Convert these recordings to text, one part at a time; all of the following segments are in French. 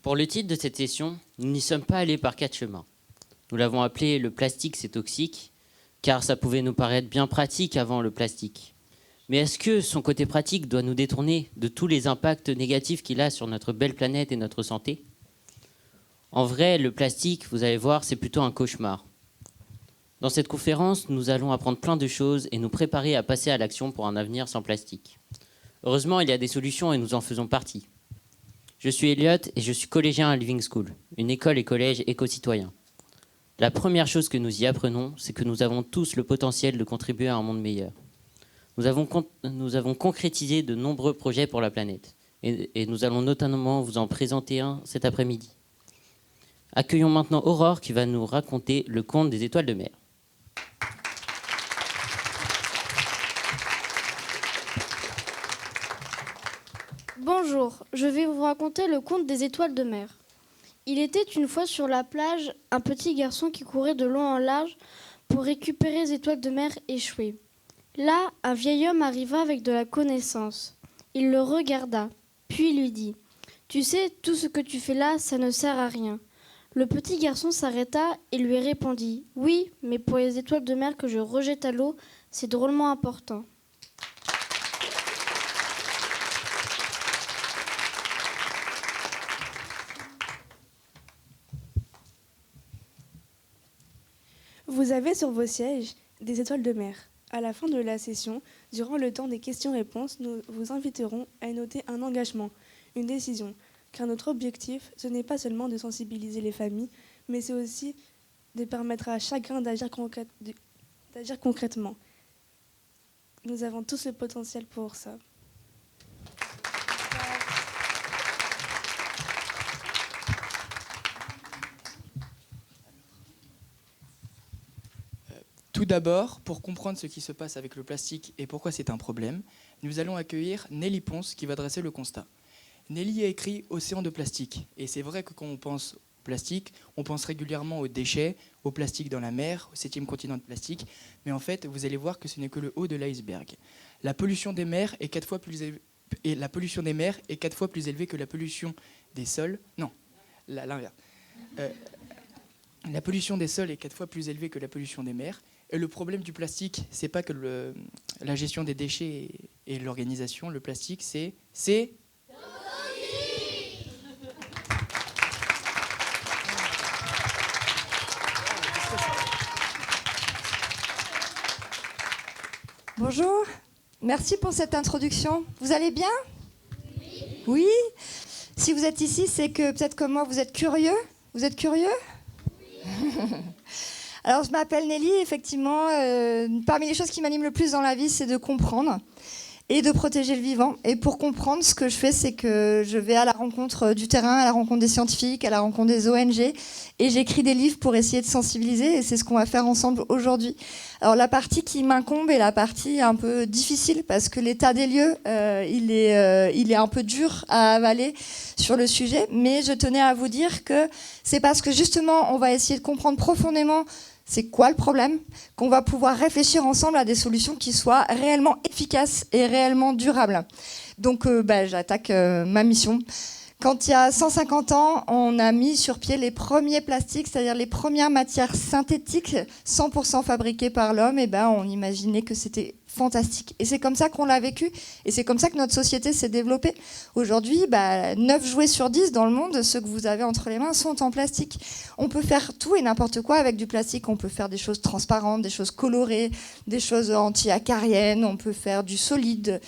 Pour le titre de cette session, nous n'y sommes pas allés par 4 chemins. Nous l'avons appelé « Le plastique, c'est toxique », car ça pouvait nous paraître bien pratique avant le plastique. Mais est-ce que son côté pratique doit nous détourner de tous les impacts négatifs qu'il a sur notre belle planète et notre santé ? En vrai, le plastique, vous allez voir, c'est plutôt un cauchemar. Dans cette conférence, nous allons apprendre plein de choses et nous préparer à passer à l'action pour un avenir sans plastique. Heureusement, il y a des solutions et nous en faisons partie. Je suis Elliot et je suis collégien à Living School, une école et collège éco-citoyen. La première chose que nous y apprenons, c'est que nous avons tous le potentiel de contribuer à un monde meilleur. Nous avons concrétisé de nombreux projets pour la planète et nous allons notamment vous en présenter un cet après-midi. Accueillons maintenant Aurore qui va nous raconter le conte des étoiles de mer. Bonjour, je vais vous raconter le conte des étoiles de mer. Il était une fois sur la plage un petit garçon qui courait de long en large pour récupérer les étoiles de mer échouées. Là, un vieil homme arriva avec de la connaissance. Il le regarda, puis lui dit « Tu sais, tout ce que tu fais là, ça ne sert à rien. » Le petit garçon s'arrêta et lui répondit « Oui, mais pour les étoiles de mer que je rejette à l'eau, c'est drôlement important. » Vous avez sur vos sièges des étoiles de mer. À la fin de la session, durant le temps des questions-réponses, nous vous inviterons à noter un engagement, une décision, car notre objectif, ce n'est pas seulement de sensibiliser les familles, mais c'est aussi de permettre à chacun d'agir concrètement. Nous avons tous le potentiel pour ça. Tout d'abord, pour comprendre ce qui se passe avec le plastique et pourquoi c'est un problème, nous allons accueillir Nelly Ponce qui va dresser le constat. Nelly a écrit « Océan de plastique » et c'est vrai que quand on pense au plastique, on pense régulièrement aux déchets, au plastique dans la mer, au 7e continent de plastique, mais en fait, vous allez voir que ce n'est que le haut de l'iceberg. La pollution des mers est 4 fois plus élevée, que la pollution des sols. Non, l'inverse. La pollution des sols est 4 fois plus élevée que la pollution des mers. Et le problème du plastique, c'est pas que la gestion des déchets et l'organisation. Le plastique, c'est Bonjour, merci pour cette introduction. Vous allez bien ? Oui. Si vous êtes ici, c'est que peut-être comme moi, vous êtes curieux. Vous êtes curieux ? Oui. Alors, je m'appelle Nelly. Effectivement, parmi les choses qui m'animent le plus dans la vie, c'est de comprendre et de protéger le vivant. Et pour comprendre, ce que je fais, c'est que je vais à la rencontre du terrain, à la rencontre des scientifiques, à la rencontre des ONG. Et j'écris des livres pour essayer de sensibiliser. Et c'est ce qu'on va faire ensemble aujourd'hui. Alors, la partie qui m'incombe est la partie un peu difficile parce que l'état des lieux, il est un peu dur à avaler sur le sujet. Mais je tenais à vous dire que c'est parce que justement, on va essayer de comprendre profondément c'est quoi le problème, qu'on va pouvoir réfléchir ensemble à des solutions qui soient réellement efficaces et réellement durables. Donc, j'attaque ma mission. Quand il y a 150 ans, on a mis sur pied les premiers plastiques, c'est-à-dire les premières matières synthétiques 100% fabriquées par l'homme, et on imaginait que c'était fantastique. Et c'est comme ça qu'on l'a vécu, et c'est comme ça que notre société s'est développée. Aujourd'hui, 9 jouets sur 10 dans le monde, ceux que vous avez entre les mains, sont en plastique. On peut faire tout et n'importe quoi avec du plastique. On peut faire des choses transparentes, des choses colorées, des choses anti-acariennes, on peut faire du solide,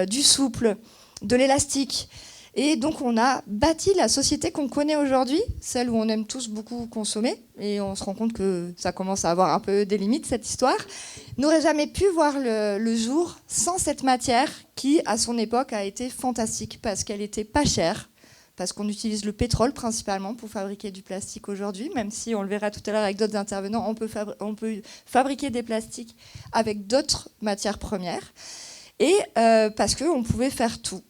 du souple, de l'élastique. Et donc, on a bâti la société qu'on connaît aujourd'hui, celle où on aime tous beaucoup consommer, et on se rend compte que ça commence à avoir un peu des limites, cette histoire, n'aurait jamais pu voir le jour sans cette matière qui, à son époque, a été fantastique, parce qu'elle était pas chère, parce qu'on utilise le pétrole principalement pour fabriquer du plastique aujourd'hui, même si, on le verra tout à l'heure avec d'autres intervenants, on peut fabriquer des plastiques avec d'autres matières premières, et parce qu'on pouvait faire tout.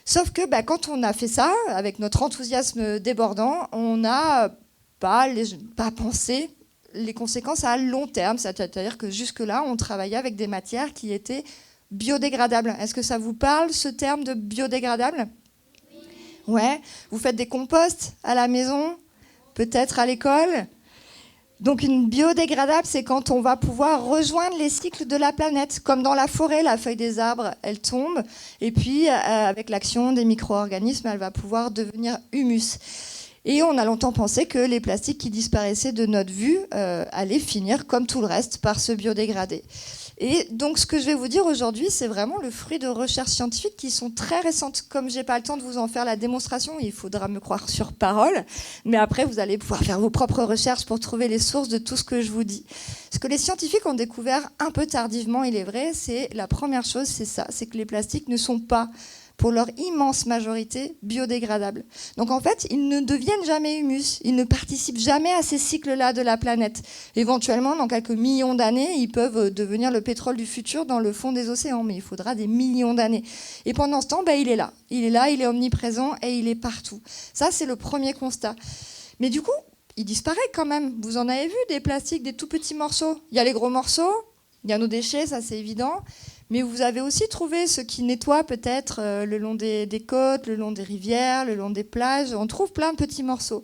Sauf que quand on a fait ça, avec notre enthousiasme débordant, on n'a pas pensé les conséquences à long terme. C'est-à-dire que jusque-là, on travaillait avec des matières qui étaient biodégradables. Est-ce que ça vous parle, ce terme de biodégradable ? Ouais. Vous faites des composts à la maison, peut-être à l'école. Donc une biodégradable, c'est quand on va pouvoir rejoindre les cycles de la planète. Comme dans la forêt, la feuille des arbres, elle tombe. Et puis, avec l'action des micro-organismes, elle va pouvoir devenir humus. Et on a longtemps pensé que les plastiques qui disparaissaient de notre vue allaient finir, comme tout le reste, par se biodégrader. Et donc, ce que je vais vous dire aujourd'hui, c'est vraiment le fruit de recherches scientifiques qui sont très récentes. Comme je n'ai pas le temps de vous en faire la démonstration, il faudra me croire sur parole. Mais après, vous allez pouvoir faire vos propres recherches pour trouver les sources de tout ce que je vous dis. Ce que les scientifiques ont découvert un peu tardivement, il est vrai, c'est la première chose, c'est ça, c'est que les plastiques ne sont pas, pour leur immense majorité, biodégradables. Donc en fait, ils ne deviennent jamais humus, ils ne participent jamais à ces cycles-là de la planète. Éventuellement, dans quelques millions d'années, ils peuvent devenir le pétrole du futur dans le fond des océans, mais il faudra des millions d'années. Et pendant ce temps, il est là. Il est là, il est omniprésent et il est partout. Ça, c'est le premier constat. Mais du coup, il disparaît quand même. Vous en avez vu des plastiques, des tout petits morceaux. Il y a les gros morceaux, il y a nos déchets, ça c'est évident. Mais vous avez aussi trouvé ceux qui nettoient peut-être le long des côtes, le long des rivières, le long des plages. On trouve plein de petits morceaux.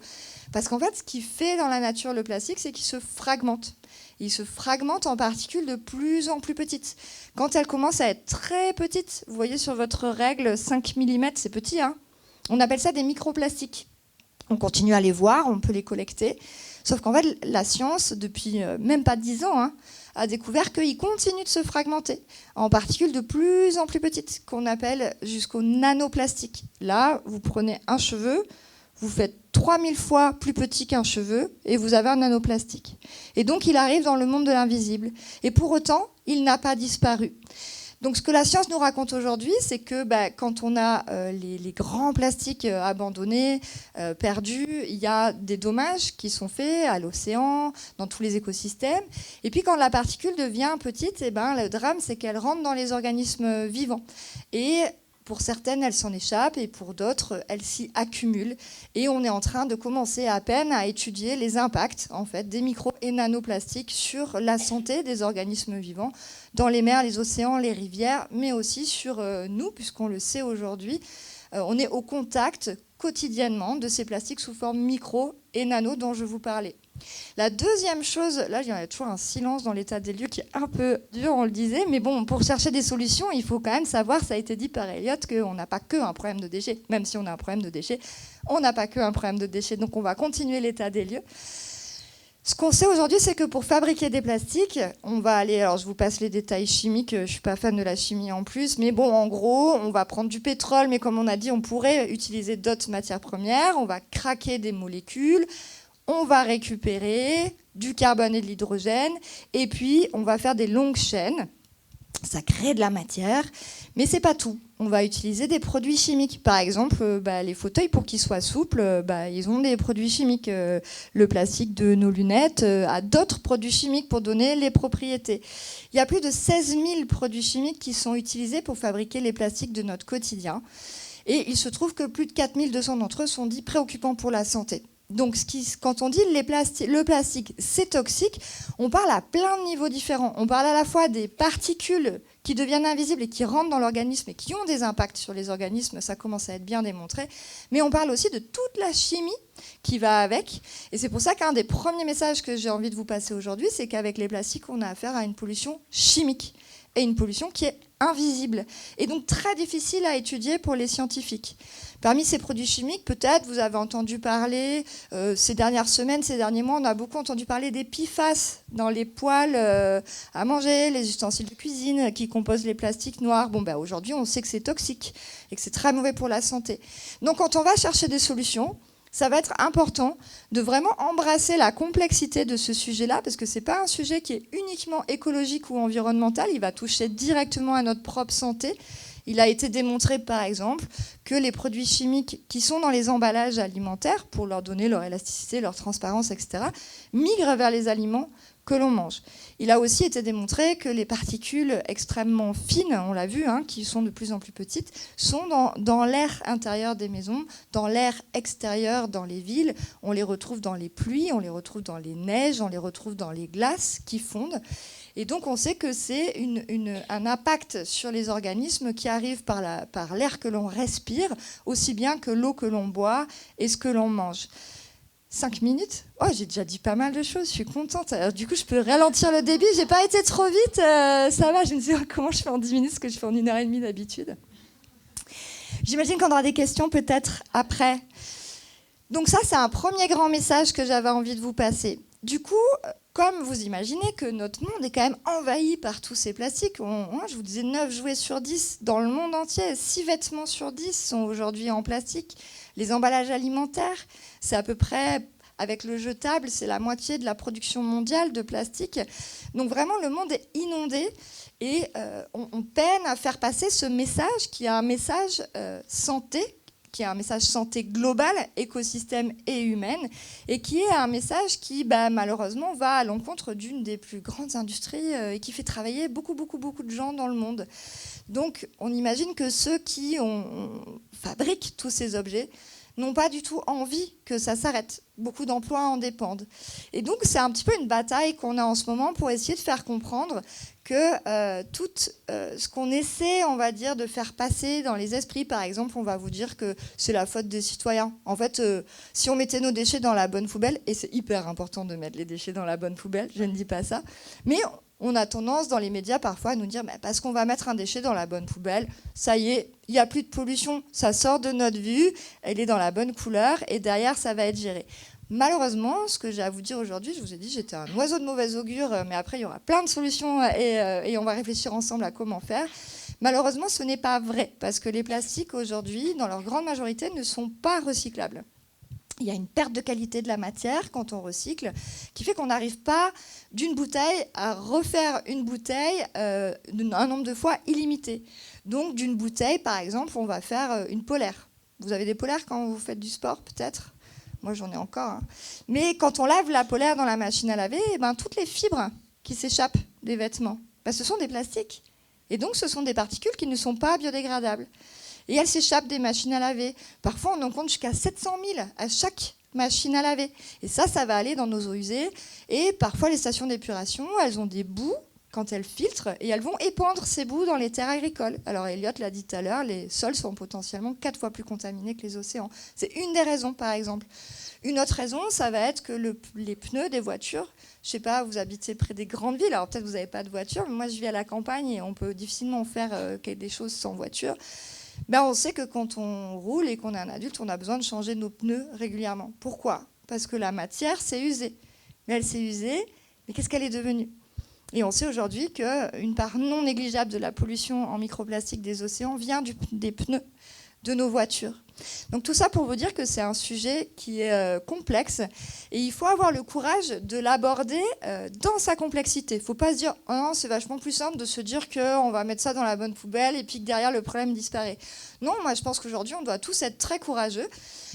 Parce qu'en fait, ce qui fait dans la nature le plastique, c'est qu'il se fragmente. Il se fragmente en particules de plus en plus petites. Quand elles commencent à être très petites, vous voyez sur votre règle 5 mm, c'est petit, hein, on appelle ça des microplastiques. On continue à les voir, on peut les collecter. Sauf qu'en fait, la science, depuis même pas 10 ans, a découvert qu'ils continuent de se fragmenter en particules de plus en plus petites, qu'on appelle jusqu'au nanoplastique. Là, vous prenez un cheveu, vous faites 3000 fois plus petit qu'un cheveu et vous avez un nanoplastique. Et donc, il arrive dans le monde de l'invisible. Et pour autant, il n'a pas disparu. Donc ce que la science nous raconte aujourd'hui, c'est que quand on a les grands plastiques abandonnés, perdus, il y a des dommages qui sont faits à l'océan, dans tous les écosystèmes. Et puis quand la particule devient petite, le drame, c'est qu'elle rentre dans les organismes vivants. Et pour certaines, elles s'en échappent et pour d'autres, elles s'y accumulent. Et on est en train de commencer à peine à étudier les impacts en fait, des micro- et nanoplastiques sur la santé des organismes vivants dans les mers, les océans, les rivières, mais aussi sur nous, puisqu'on le sait aujourd'hui. On est au contact quotidiennement de ces plastiques sous forme micro et nano dont je vous parlais. La deuxième chose, là il y a toujours un silence dans l'état des lieux qui est un peu dur, on le disait, mais bon, pour chercher des solutions, il faut quand même savoir, ça a été dit par Elliot, qu'on n'a pas qu'un problème de déchets. Même si on a un problème de déchets, on n'a pas qu'un problème de déchets, donc on va continuer l'état des lieux. Ce qu'on sait aujourd'hui, c'est que pour fabriquer des plastiques, on va aller, alors je vous passe les détails chimiques, je ne suis pas fan de la chimie en plus, mais bon, en gros, on va prendre du pétrole, mais comme on a dit, on pourrait utiliser d'autres matières premières, on va craquer des molécules, on va récupérer du carbone et de l'hydrogène, et puis on va faire des longues chaînes. Ça crée de la matière, mais c'est pas tout. On va utiliser des produits chimiques. Par exemple, les fauteuils, pour qu'ils soient souples, ils ont des produits chimiques. Le plastique de nos lunettes a d'autres produits chimiques pour donner les propriétés. Il y a plus de 16 000 produits chimiques qui sont utilisés pour fabriquer les plastiques de notre quotidien. Et il se trouve que plus de 4 200 d'entre eux sont dits préoccupants pour la santé. Donc, quand on dit le plastique, c'est toxique, on parle à plein de niveaux différents. On parle à la fois des particules qui deviennent invisibles et qui rentrent dans l'organisme et qui ont des impacts sur les organismes, ça commence à être bien démontré, mais on parle aussi de toute la chimie qui va avec. Et c'est pour ça qu'un des premiers messages que j'ai envie de vous passer aujourd'hui, c'est qu'avec les plastiques, on a affaire à une pollution chimique et une pollution qui est invisible et donc très difficile à étudier pour les scientifiques. Parmi ces produits chimiques, peut-être vous avez entendu parler, ces dernières semaines, ces derniers mois, on a beaucoup entendu parler des PFAS dans les poêles à manger, les ustensiles de cuisine qui composent les plastiques noirs. Aujourd'hui, on sait que c'est toxique et que c'est très mauvais pour la santé. Donc quand on va chercher des solutions, ça va être important de vraiment embrasser la complexité de ce sujet-là, parce que ce n'est pas un sujet qui est uniquement écologique ou environnemental, il va toucher directement à notre propre santé. Il a été démontré, par exemple, que les produits chimiques qui sont dans les emballages alimentaires, pour leur donner leur élasticité, leur transparence, etc., migrent vers les aliments que l'on mange. Il a aussi été démontré que les particules extrêmement fines, on l'a vu, qui sont de plus en plus petites, sont dans l'air intérieur des maisons, dans l'air extérieur dans les villes. On les retrouve dans les pluies, on les retrouve dans les neiges, on les retrouve dans les glaces qui fondent. Et donc on sait que c'est un impact sur les organismes qui arrive par l'air que l'on respire, aussi bien que l'eau que l'on boit et ce que l'on mange. 5 minutes. Oh, j'ai déjà dit pas mal de choses, je suis contente. Alors, du coup, je peux ralentir le débit. J'ai pas été trop vite, ça va. Je me dis comment je fais en 10 minutes ce que je fais en 1h30 d'habitude. J'imagine qu'on aura des questions peut-être après. Donc ça, c'est un premier grand message que j'avais envie de vous passer. Du coup, comme vous imaginez que notre monde est quand même envahi par tous ces plastiques, je vous disais 9 jouets sur 10 dans le monde entier, 6 vêtements sur 10 sont aujourd'hui en plastique. Les emballages alimentaires, c'est à peu près, avec le jetable, c'est la moitié de la production mondiale de plastique. Donc vraiment, le monde est inondé et on peine à faire passer ce message qui est un message santé, qui est un message santé globale, écosystème et humaine, et qui est un message qui, malheureusement, va à l'encontre d'une des plus grandes industries et qui fait travailler beaucoup de gens dans le monde. Donc, on imagine que ceux qui fabriquent tous ces objets n'ont pas du tout envie que ça s'arrête. Beaucoup d'emplois en dépendent. Et donc, c'est un petit peu une bataille qu'on a en ce moment pour essayer de faire comprendre que tout ce qu'on essaie, on va dire, de faire passer dans les esprits, par exemple, on va vous dire que c'est la faute des citoyens. En fait, si on mettait nos déchets dans la bonne poubelle, et c'est hyper important de mettre les déchets dans la bonne poubelle, je ne dis pas ça, mais on a tendance dans les médias parfois à nous dire parce qu'on va mettre un déchet dans la bonne poubelle, ça y est, il n'y a plus de pollution, ça sort de notre vue, elle est dans la bonne couleur et derrière ça va être géré. Malheureusement, ce que j'ai à vous dire aujourd'hui, je vous ai dit j'étais un oiseau de mauvais augure, mais après il y aura plein de solutions et on va réfléchir ensemble à comment faire. Malheureusement, ce n'est pas vrai parce que les plastiques aujourd'hui, dans leur grande majorité, ne sont pas recyclables. Il y a une perte de qualité de la matière quand on recycle, qui fait qu'on n'arrive pas d'une bouteille à refaire une bouteille un nombre de fois illimité. Donc d'une bouteille, par exemple, on va faire une polaire. Vous avez des polaires quand vous faites du sport, peut-être ? Moi, j'en ai encore. Hein. Mais quand on lave la polaire dans la machine à laver, toutes les fibres qui s'échappent des vêtements, ce sont des plastiques. Et donc, ce sont des particules qui ne sont pas biodégradables. Et elles s'échappent des machines à laver. Parfois, on en compte jusqu'à 700 000 à chaque machine à laver. Et ça va aller dans nos eaux usées. Et parfois, les stations d'épuration, elles ont des boues quand elles filtrent et elles vont épandre ces boues dans les terres agricoles. Alors, Elliot l'a dit tout à l'heure, les sols sont potentiellement 4 fois plus contaminés que les océans. C'est une des raisons, par exemple. Une autre raison, ça va être que les pneus des voitures, je ne sais pas, vous habitez près des grandes villes, alors peut-être que vous n'avez pas de voiture, mais moi, je vis à la campagne et on peut difficilement faire des choses sans voiture. On sait que quand on roule et qu'on est un adulte, on a besoin de changer nos pneus régulièrement. Pourquoi ? Parce que la matière s'est usée. Mais elle s'est usée, mais qu'est-ce qu'elle est devenue ? Et on sait aujourd'hui qu'une part non négligeable de la pollution en microplastique des océans vient des pneus de nos voitures. Donc tout ça pour vous dire que c'est un sujet qui est complexe et il faut avoir le courage de l'aborder dans sa complexité. Il ne faut pas se dire « Oh non, c'est vachement plus simple de se dire qu'on va mettre ça dans la bonne poubelle et puis que derrière le problème disparaît ». Non, moi je pense qu'aujourd'hui on doit tous être très courageux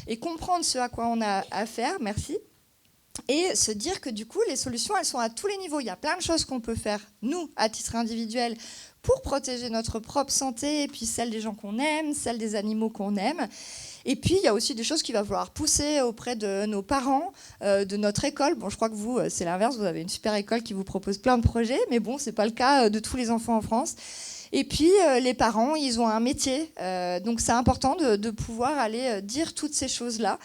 et comprendre ce à quoi on a à faire, merci, et se dire que du coup les solutions elles sont à tous les niveaux. Il y a plein de choses qu'on peut faire, nous, à titre individuel, pour protéger notre propre santé, et puis celle des gens qu'on aime, celle des animaux qu'on aime. Et puis, il y a aussi des choses qu'il va falloir pousser auprès de nos parents, de notre école. Bon, je crois que vous, c'est l'inverse, vous avez une super école qui vous propose plein de projets, mais bon, c'est pas le cas de tous les enfants en France. Et puis, les parents, ils ont un métier, donc c'est important de pouvoir aller dire toutes ces choses-là,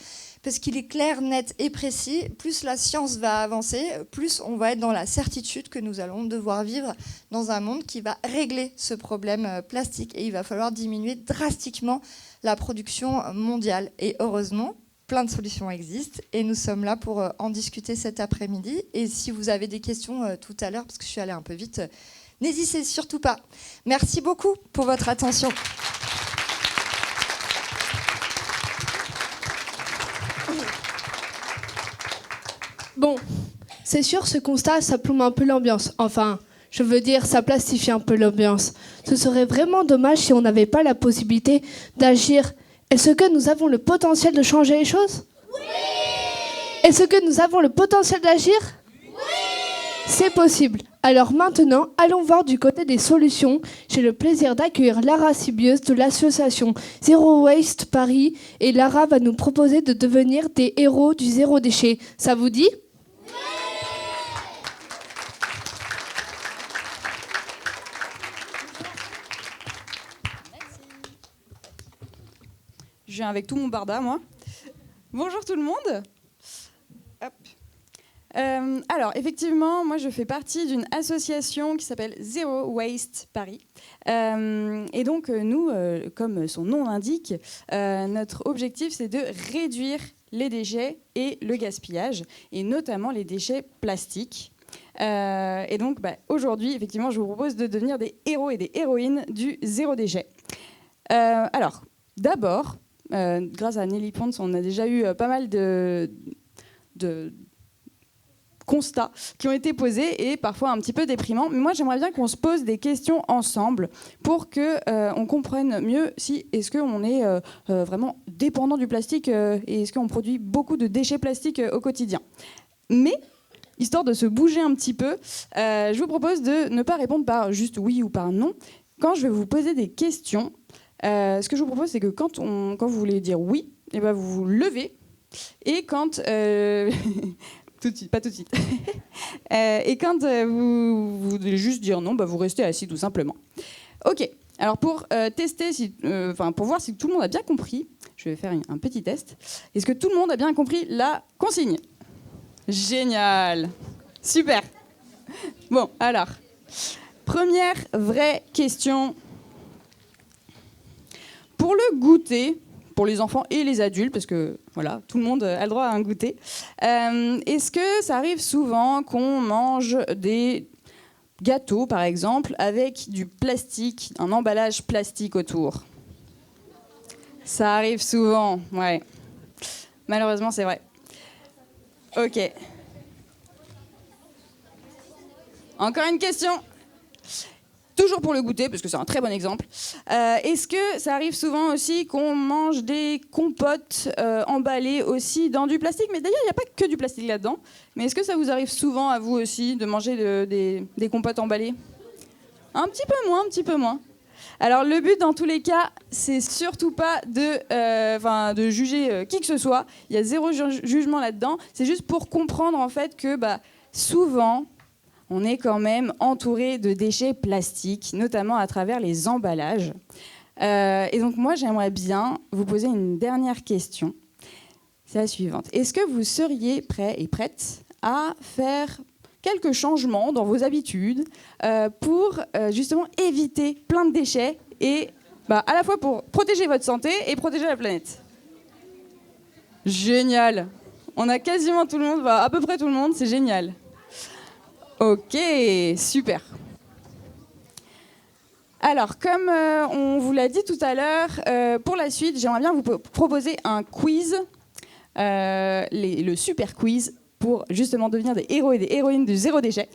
parce qu'il est clair, net et précis, plus la science va avancer, plus on va être dans la certitude que nous allons devoir vivre dans un monde qui va régler ce problème plastique. Et il va falloir diminuer drastiquement la production mondiale. Et heureusement, plein de solutions existent et nous sommes là pour en discuter cet après-midi. Et si vous avez des questions tout à l'heure, parce que je suis allée un peu vite, n'hésitez surtout pas. Merci beaucoup pour votre attention. Bon, c'est sûr, ce constat, ça plombe un peu l'ambiance. Enfin, je veux dire, ça plastifie un peu l'ambiance. Ce serait vraiment dommage si on n'avait pas la possibilité d'agir. Est-ce que nous avons le potentiel de changer les choses ? Oui ! Est-ce que nous avons le potentiel d'agir ? Oui ! C'est possible. Alors maintenant, allons voir du côté des solutions. J'ai le plaisir d'accueillir Lara Sibieuse de l'association Zero Waste Paris. Et Lara va nous proposer de devenir des héros du zéro déchet. Ça vous dit ? Je viens avec tout mon barda, moi. Bonjour tout le monde. Hop. Alors, effectivement, moi, je fais partie d'une association qui s'appelle Zero Waste Paris. Et donc, nous, comme son nom l'indique, notre objectif, c'est de réduire les déchets et le gaspillage, et notamment les déchets plastiques. Et donc, aujourd'hui, effectivement, je vous propose de devenir des héros et des héroïnes du zéro déchet. Alors, d'abord, grâce à Nelly Pons, on a déjà eu pas mal de constats qui ont été posés et parfois un petit peu déprimants. Mais moi, j'aimerais bien qu'on se pose des questions ensemble pour qu'on comprenne mieux si est-ce qu'on est vraiment dépendant du plastique et est-ce qu'on produit beaucoup de déchets plastiques au quotidien. Mais, histoire de se bouger un petit peu, je vous propose de ne pas répondre par juste oui ou par non. Quand je vais vous poser des questions, ce que je vous propose, c'est que quand vous voulez dire oui, eh ben vous vous levez et quand... tout de suite, pas tout de suite. Et quand vous voulez juste dire non, vous restez assis tout simplement. Ok, alors pour tester, pour voir si tout le monde a bien compris, je vais faire un petit test. Est-ce que tout le monde a bien compris la consigne ? Génial, super. Bon, alors, première vraie question. Pour le goûter, pour les enfants et les adultes, parce que voilà, tout le monde a le droit à un goûter, est-ce que ça arrive souvent qu'on mange des gâteaux, par exemple, avec du plastique, un emballage plastique autour ? Ça arrive souvent, ouais. Malheureusement, c'est vrai. Ok. Encore une question. Toujours pour le goûter, parce que c'est un très bon exemple. Est-ce que ça arrive souvent aussi qu'on mange des compotes emballées aussi dans du plastique ? Mais d'ailleurs, il n'y a pas que du plastique là-dedans. Mais est-ce que ça vous arrive souvent à vous aussi de manger des compotes emballées ? Un petit peu moins. Alors le but dans tous les cas, c'est surtout pas de juger qui que ce soit. Il y a zéro jugement là-dedans. C'est juste pour comprendre en fait que souvent, on est quand même entouré de déchets plastiques, notamment à travers les emballages. Et donc moi, j'aimerais bien vous poser une dernière question. C'est la suivante. Est-ce que vous seriez prêts et prêtes à faire quelques changements dans vos habitudes pour justement éviter plein de déchets et à la fois pour protéger votre santé et protéger la planète ? Génial. On a quasiment tout le monde, à peu près tout le monde, c'est génial. Ok, super. Alors, comme on vous l'a dit tout à l'heure, pour la suite, j'aimerais bien vous proposer un quiz, le super quiz, pour justement devenir des héros et des héroïnes du zéro déchet.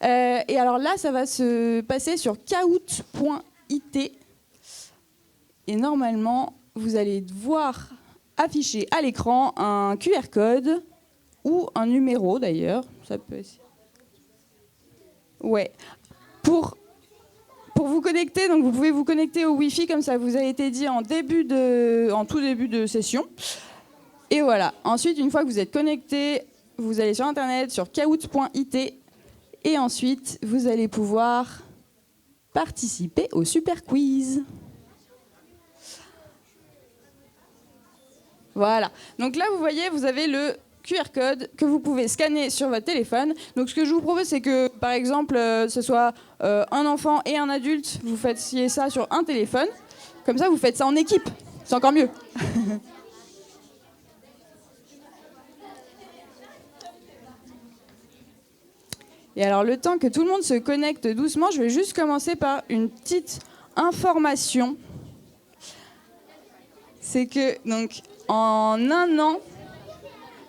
Et alors là, ça va se passer sur kahoot.it. Et normalement, vous allez voir afficher à l'écran un QR code ou un numéro d'ailleurs. Ça peut être... Ouais. Pour vous connecter, donc vous pouvez vous connecter au Wi-Fi comme ça vous a été dit en tout début de session. Et voilà. Ensuite, une fois que vous êtes connecté, vous allez sur Internet, sur kahoot.it, et ensuite, vous allez pouvoir participer au super quiz. Voilà. Donc là, vous voyez, vous avez le QR code que vous pouvez scanner sur votre téléphone. Donc ce que je vous propose, c'est que, par exemple, ce soit un enfant et un adulte, vous fassiez ça sur un téléphone. Comme ça, vous faites ça en équipe. C'est encore mieux. Et alors, le temps que tout le monde se connecte doucement, je vais juste commencer par une petite information. C'est que, donc, en un an,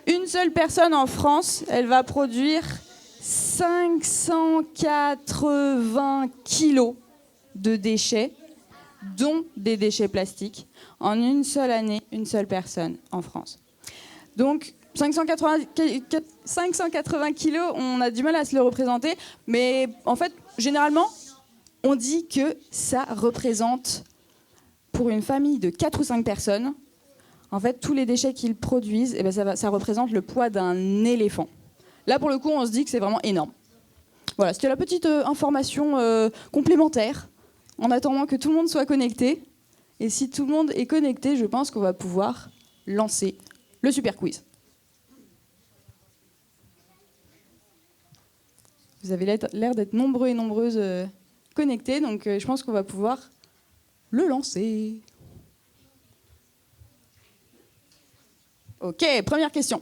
une seule personne en France, elle va produire 580 kilos de déchets, dont des déchets plastiques, en une seule année, une seule personne en France. Donc, 580 kilos, on a du mal à se le représenter, mais en fait, généralement, on dit que ça représente, pour une famille de 4 ou 5 personnes, en fait, tous les déchets qu'ils produisent, ça représente le poids d'un éléphant. Là, pour le coup, on se dit que c'est vraiment énorme. Voilà, c'était la petite information complémentaire, en attendant que tout le monde soit connecté. Et si tout le monde est connecté, je pense qu'on va pouvoir lancer le super quiz. Vous avez l'air d'être nombreux et nombreuses connectés, donc je pense qu'on va pouvoir le lancer. Ok, première question.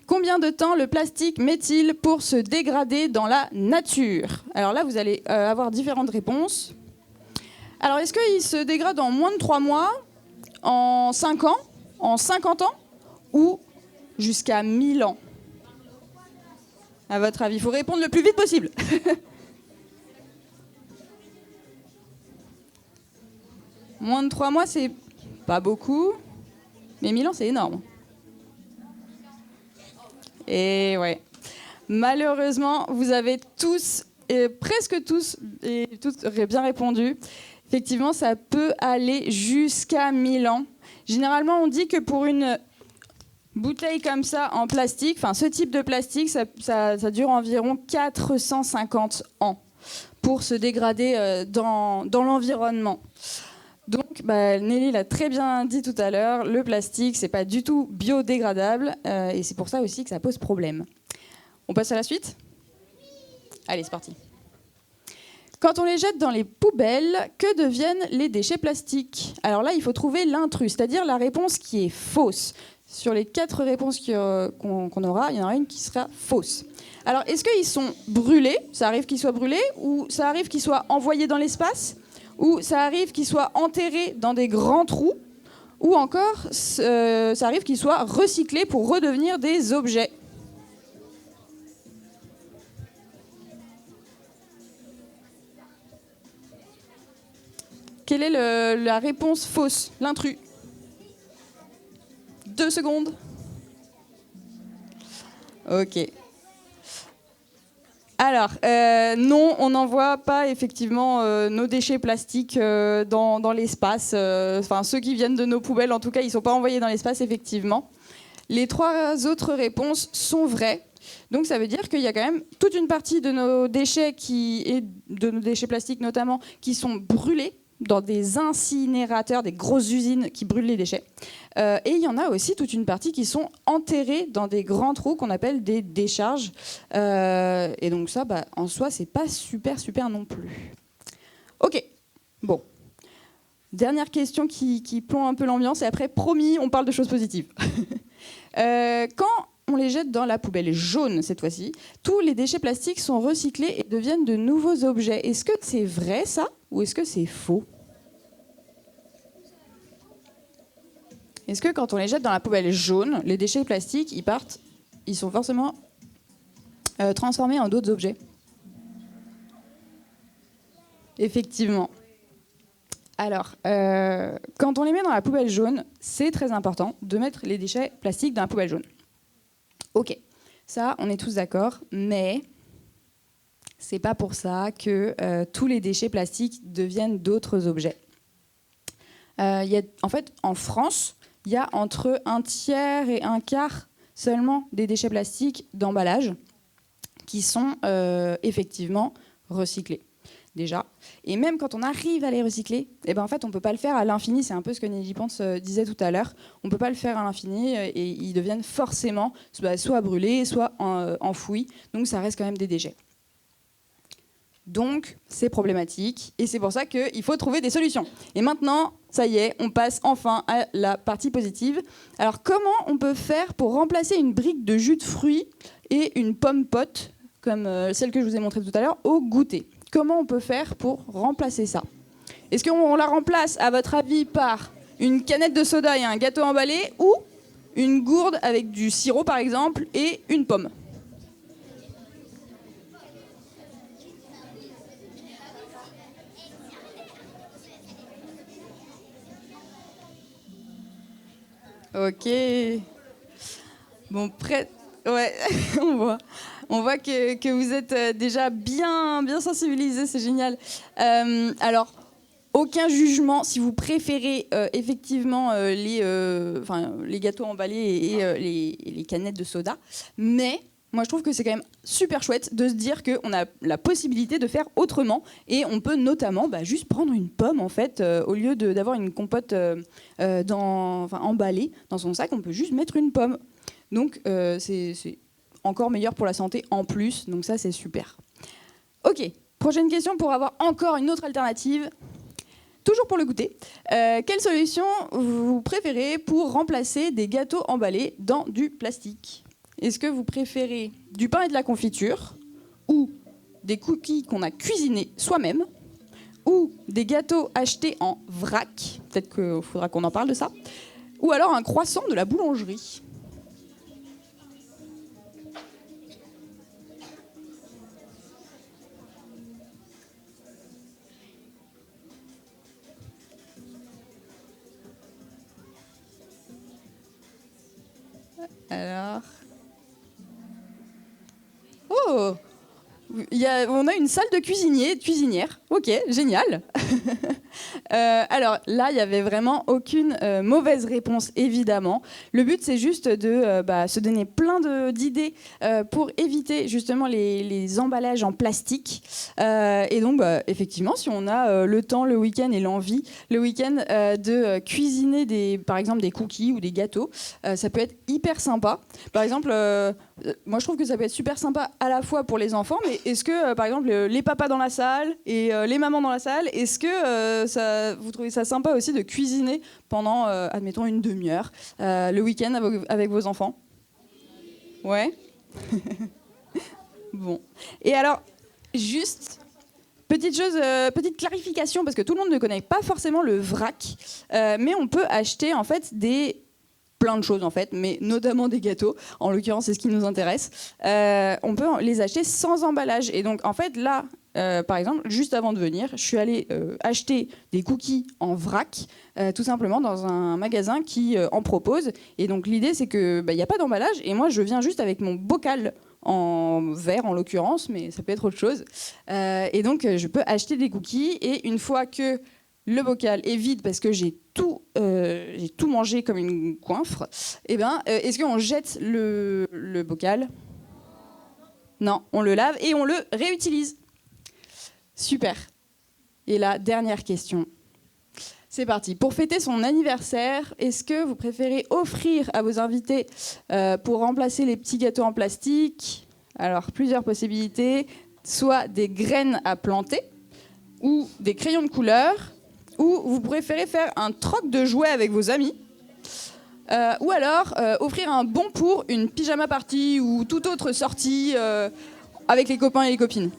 Combien de temps le plastique met-il pour se dégrader dans la nature? Alors là, vous allez avoir différentes réponses. Alors, est-ce qu'il se dégrade en moins de 3 mois, en 5 ans, en 50 ans ou jusqu'à 1000 ans? À votre avis, il faut répondre le plus vite possible. Moins de 3 mois, c'est pas beaucoup, mais 1000 ans, c'est énorme. Et ouais, malheureusement, vous avez tous, et presque tous, et toutes bien répondu. Effectivement, ça peut aller jusqu'à 1000 ans. Généralement, on dit que pour une bouteille comme ça en plastique, enfin ce type de plastique, ça dure environ 450 ans pour se dégrader dans l'environnement. Donc, Nelly l'a très bien dit tout à l'heure, le plastique, c'est pas du tout biodégradable et c'est pour ça aussi que ça pose problème. On passe à la suite ? Allez, c'est parti. Quand on les jette dans les poubelles, que deviennent les déchets plastiques? Alors là, il faut trouver l'intrus, c'est-à-dire la réponse qui est fausse. Sur les 4 réponses qu'on aura, il y en aura une qui sera fausse. Alors, est-ce qu'ils sont brûlés? Ça arrive qu'ils soient brûlés? Ou ça arrive qu'ils soient envoyés dans l'espace? Ou ça arrive qu'ils soient enterrés dans des grands trous? Ou encore, ça arrive qu'ils soient recyclés pour redevenir des objets? Quelle est la réponse fausse? L'intrus. 2 secondes. Ok. Alors, non, on n'envoie pas effectivement nos déchets plastiques dans l'espace. Enfin, ceux qui viennent de nos poubelles, en tout cas, ils ne sont pas envoyés dans l'espace, effectivement. Les 3 autres réponses sont vraies. Donc, ça veut dire qu'il y a quand même toute une partie de nos déchets, et de nos déchets plastiques notamment, qui sont brûlés dans des incinérateurs, des grosses usines qui brûlent les déchets. Et il y en a aussi toute une partie qui sont enterrés dans des grands trous qu'on appelle des décharges. Et donc ça, en soi, c'est pas super non plus. Ok, bon. Dernière question qui plombe un peu l'ambiance, et après, promis, on parle de choses positives. Quand on les jette dans la poubelle jaune, cette fois-ci, tous les déchets plastiques sont recyclés et deviennent de nouveaux objets. Est-ce que c'est vrai, ça, ou est-ce que c'est faux ? Est-ce que quand on les jette dans la poubelle jaune, les déchets plastiques, ils sont forcément transformés en d'autres objets? Effectivement. Alors, quand on les met dans la poubelle jaune, c'est très important de mettre les déchets plastiques dans la poubelle jaune. Ok, ça, on est tous d'accord, mais c'est pas pour ça que tous les déchets plastiques deviennent d'autres objets. En fait, en France, il y a entre 1/3 et 1/4 seulement des déchets plastiques d'emballage qui sont effectivement recyclés, déjà. Et même quand on arrive à les recycler, en fait, on ne peut pas le faire à l'infini. C'est un peu ce que Nelly Pons disait tout à l'heure. On ne peut pas le faire à l'infini et ils deviennent forcément soit brûlés, soit enfouis. Donc, ça reste quand même des déchets. Donc, c'est problématique et c'est pour ça qu'il faut trouver des solutions. Et maintenant, ça y est, on passe enfin à la partie positive. Alors, comment on peut faire pour remplacer une brique de jus de fruits et une pomme pote, comme celle que je vous ai montrée tout à l'heure, au goûter? Comment on peut faire pour remplacer ça? Est-ce qu'on la remplace, à votre avis, par une canette de soda et un gâteau emballé ou une gourde avec du sirop, par exemple, et une pomme? Ok. Bon, prêt. Ouais, on voit que vous êtes déjà bien sensibilisés, c'est génial. Alors, aucun jugement si vous préférez effectivement les gâteaux emballés et les canettes de soda, mais moi je trouve que c'est quand même super chouette de se dire qu'on a la possibilité de faire autrement et on peut notamment juste prendre une pomme en fait au lieu d'avoir une compote emballée dans son sac, on peut juste mettre une pomme. Donc c'est encore meilleur pour la santé en plus, donc ça c'est super. Ok, prochaine question pour avoir encore une autre alternative. Toujours pour le goûter, quelle solution vous préférez pour remplacer des gâteaux emballés dans du plastique ? Est-ce que vous préférez du pain et de la confiture, ou des cookies qu'on a cuisinés soi-même, ou des gâteaux achetés en vrac ? Peut-être qu'il faudra qu'on en parle de ça. Ou alors un croissant de la boulangerie ? Alors... Oh, on a une salle de cuisinière. Ok, génial. Alors là, il n'y avait vraiment aucune mauvaise réponse, évidemment. Le but, c'est juste de se donner plein d'idées pour éviter justement les emballages en plastique. Et donc, effectivement, si on a le temps, le week-end et l'envie, le week-end de cuisiner par exemple des cookies ou des gâteaux, ça peut être hyper sympa. Par exemple, moi je trouve que ça peut être super sympa à la fois pour les enfants, mais est-ce que par exemple les papas dans la salle et les mamans dans la salle, est-ce que vous trouvez ça sympa aussi de cuisiner pendant, admettons, une demi-heure le week-end avec vos enfants ? Ouais. Bon. Et alors, juste petite clarification, parce que tout le monde ne connaît pas forcément le vrac, mais on peut acheter en fait plein de choses en fait, mais notamment des gâteaux. En l'occurrence, c'est ce qui nous intéresse. On peut les acheter sans emballage. Et donc, en fait, là, par exemple, juste avant de venir, je suis allée acheter des cookies en vrac, tout simplement dans un magasin qui en propose. Et donc, l'idée, c'est que il n'y a pas d'emballage. Et moi, je viens juste avec mon bocal en verre, en l'occurrence, mais ça peut être autre chose. Et donc, je peux acheter des cookies. Et une fois que le bocal est vide parce que j'ai tout mangé comme une coinfre, est-ce qu'on jette le bocal ? Non, on le lave et on le réutilise. Super. Et la dernière question. C'est parti. Pour fêter son anniversaire, est-ce que vous préférez offrir à vos invités pour remplacer les petits gâteaux en plastique ? Alors, plusieurs possibilités. Soit des graines à planter, ou des crayons de couleur, ou vous préférez faire un troc de jouets avec vos amis, ou alors offrir un bon pour une pyjama party ou toute autre sortie avec les copains et les copines.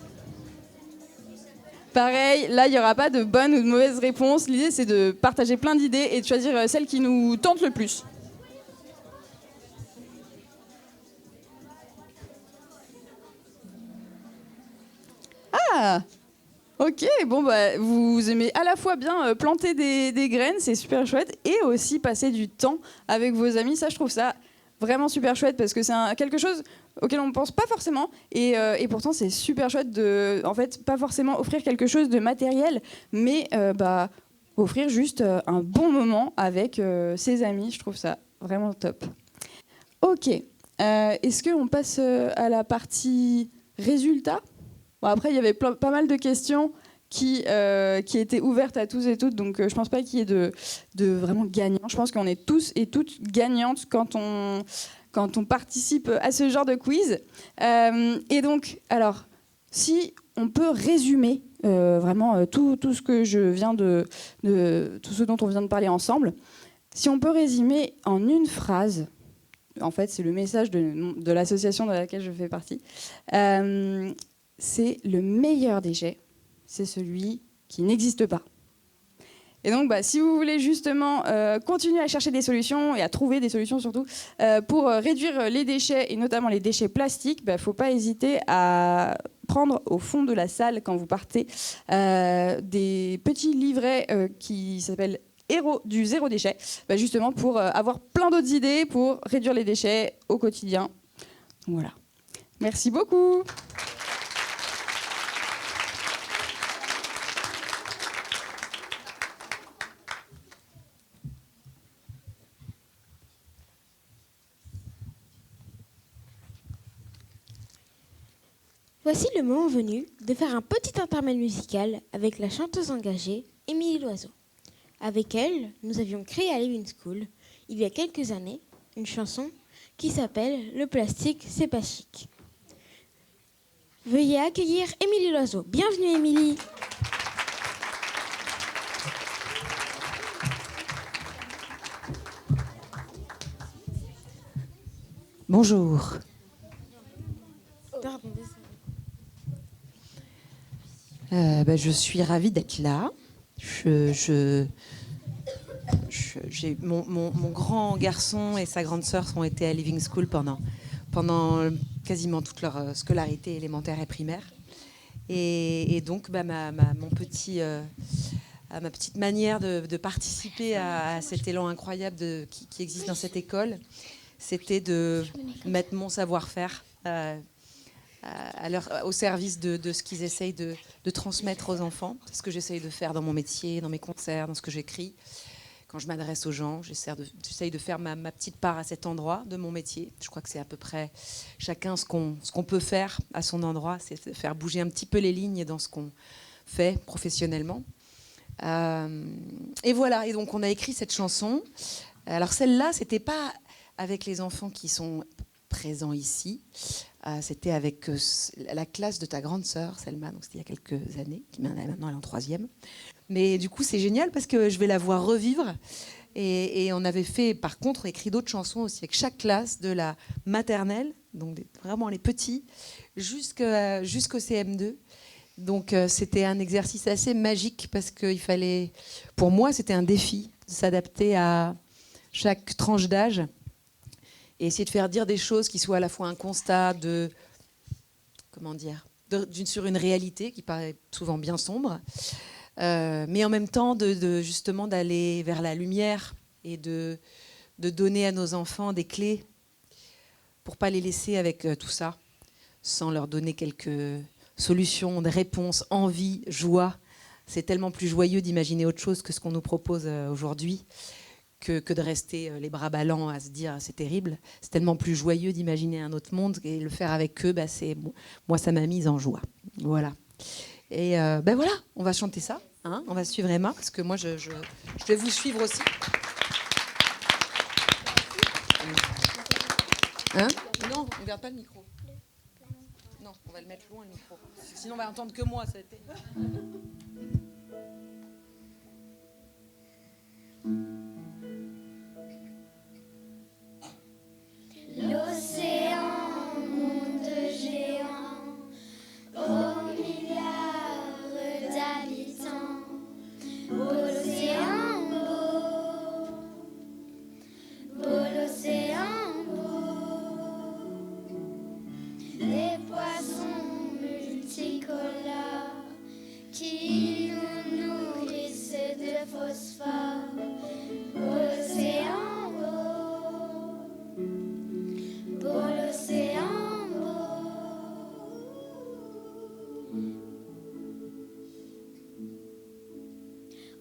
Pareil, là, il n'y aura pas de bonne ou de mauvaise réponse. L'idée, c'est de partager plein d'idées et de choisir celle qui nous tente le plus. Ah, ok, bon, vous aimez à la fois bien planter des graines, c'est super chouette, et aussi passer du temps avec vos amis. Ça, je trouve ça vraiment super chouette parce que c'est quelque chose auquel on ne pense pas forcément, et pourtant c'est super chouette de, en fait, pas forcément offrir quelque chose de matériel, mais offrir juste un bon moment avec ses amis. Je trouve ça vraiment top. Ok, est-ce qu'on passe à la partie résultats ? Bon, après, il y avait pas mal de questions qui étaient ouvertes à tous et toutes, donc je pense pas qu'il y ait de vraiment gagnants. Je pense qu'on est tous et toutes gagnantes quand on participe à ce genre de quiz. Et donc, alors, si on peut résumer vraiment tout ce que je viens tout ce dont on vient de parler ensemble, si on peut résumer en une phrase, en fait, c'est le message de l'association de laquelle je fais partie, c'est le meilleur déchet, c'est celui qui n'existe pas. Et donc, si vous voulez justement continuer à chercher des solutions et à trouver des solutions surtout pour réduire les déchets et notamment les déchets plastiques, il ne faut pas hésiter à prendre au fond de la salle quand vous partez des petits livrets qui s'appellent Héros du zéro déchet, justement pour avoir plein d'autres idées pour réduire les déchets au quotidien. Voilà. Merci beaucoup. Voici le moment venu de faire un petit intermède musical avec la chanteuse engagée Émilie Loiseau. Avec elle, nous avions créé à Living School, il y a quelques années, une chanson qui s'appelle « Le plastique, c'est pas chic ». Veuillez accueillir Émilie Loiseau. Bienvenue Émilie. Bonjour. Je suis ravie d'être là. Mon grand garçon et sa grande sœur ont été à Living School pendant quasiment toute leur scolarité élémentaire et primaire. Et donc, ma petite manière de participer à cet élan incroyable qui existe dans cette école, c'était de mettre mon savoir-faire au service de ce qu'ils essayent de transmettre aux enfants. C'est ce que j'essaye de faire dans mon métier, dans mes concerts, dans ce que j'écris. Quand je m'adresse aux gens, j'essaye de faire ma petite part à cet endroit de mon métier. Je crois que c'est à peu près chacun ce qu'on peut faire à son endroit, c'est de faire bouger un petit peu les lignes dans ce qu'on fait professionnellement. Et voilà, et donc on a écrit cette chanson. Alors celle-là, c'était pas avec les enfants qui sont présents ici, c'était avec la classe de ta grande sœur, Selma, donc c'était il y a quelques années, qui maintenant elle est en 3e. Mais du coup, c'est génial parce que je vais la voir revivre. Et on avait fait, par contre, écrit d'autres chansons aussi avec chaque classe, de la maternelle, donc vraiment les petits, jusqu'au CM2. Donc c'était un exercice assez magique parce qu'il fallait, pour moi, c'était un défi de s'adapter à chaque tranche d'âge et essayer de faire dire des choses qui soient à la fois un constat sur une réalité qui paraît souvent bien sombre, mais en même temps justement d'aller vers la lumière et de donner à nos enfants des clés pour pas les laisser avec tout ça, sans leur donner quelques solutions, des réponses, envie, joie. C'est tellement plus joyeux d'imaginer autre chose que ce qu'on nous propose aujourd'hui, que de rester les bras ballants à se dire c'est terrible. C'est tellement plus joyeux d'imaginer un autre monde et le faire avec eux, moi ça m'a mise en joie. Voilà. Et voilà, on va chanter ça, hein, on va suivre Emma, parce que moi je vais vous suivre aussi. Hein ? Non, on ne garde pas le micro. Non, on va le mettre loin le micro. Sinon on va entendre que moi. Ça a été... L'océan, monde géant, aux milliards d'habitants. Beau l'océan, beau l'océan, beau. Des poissons multicolores qui nous nourrissent de phosphore. Beau l'océan, beau l'océan, beau.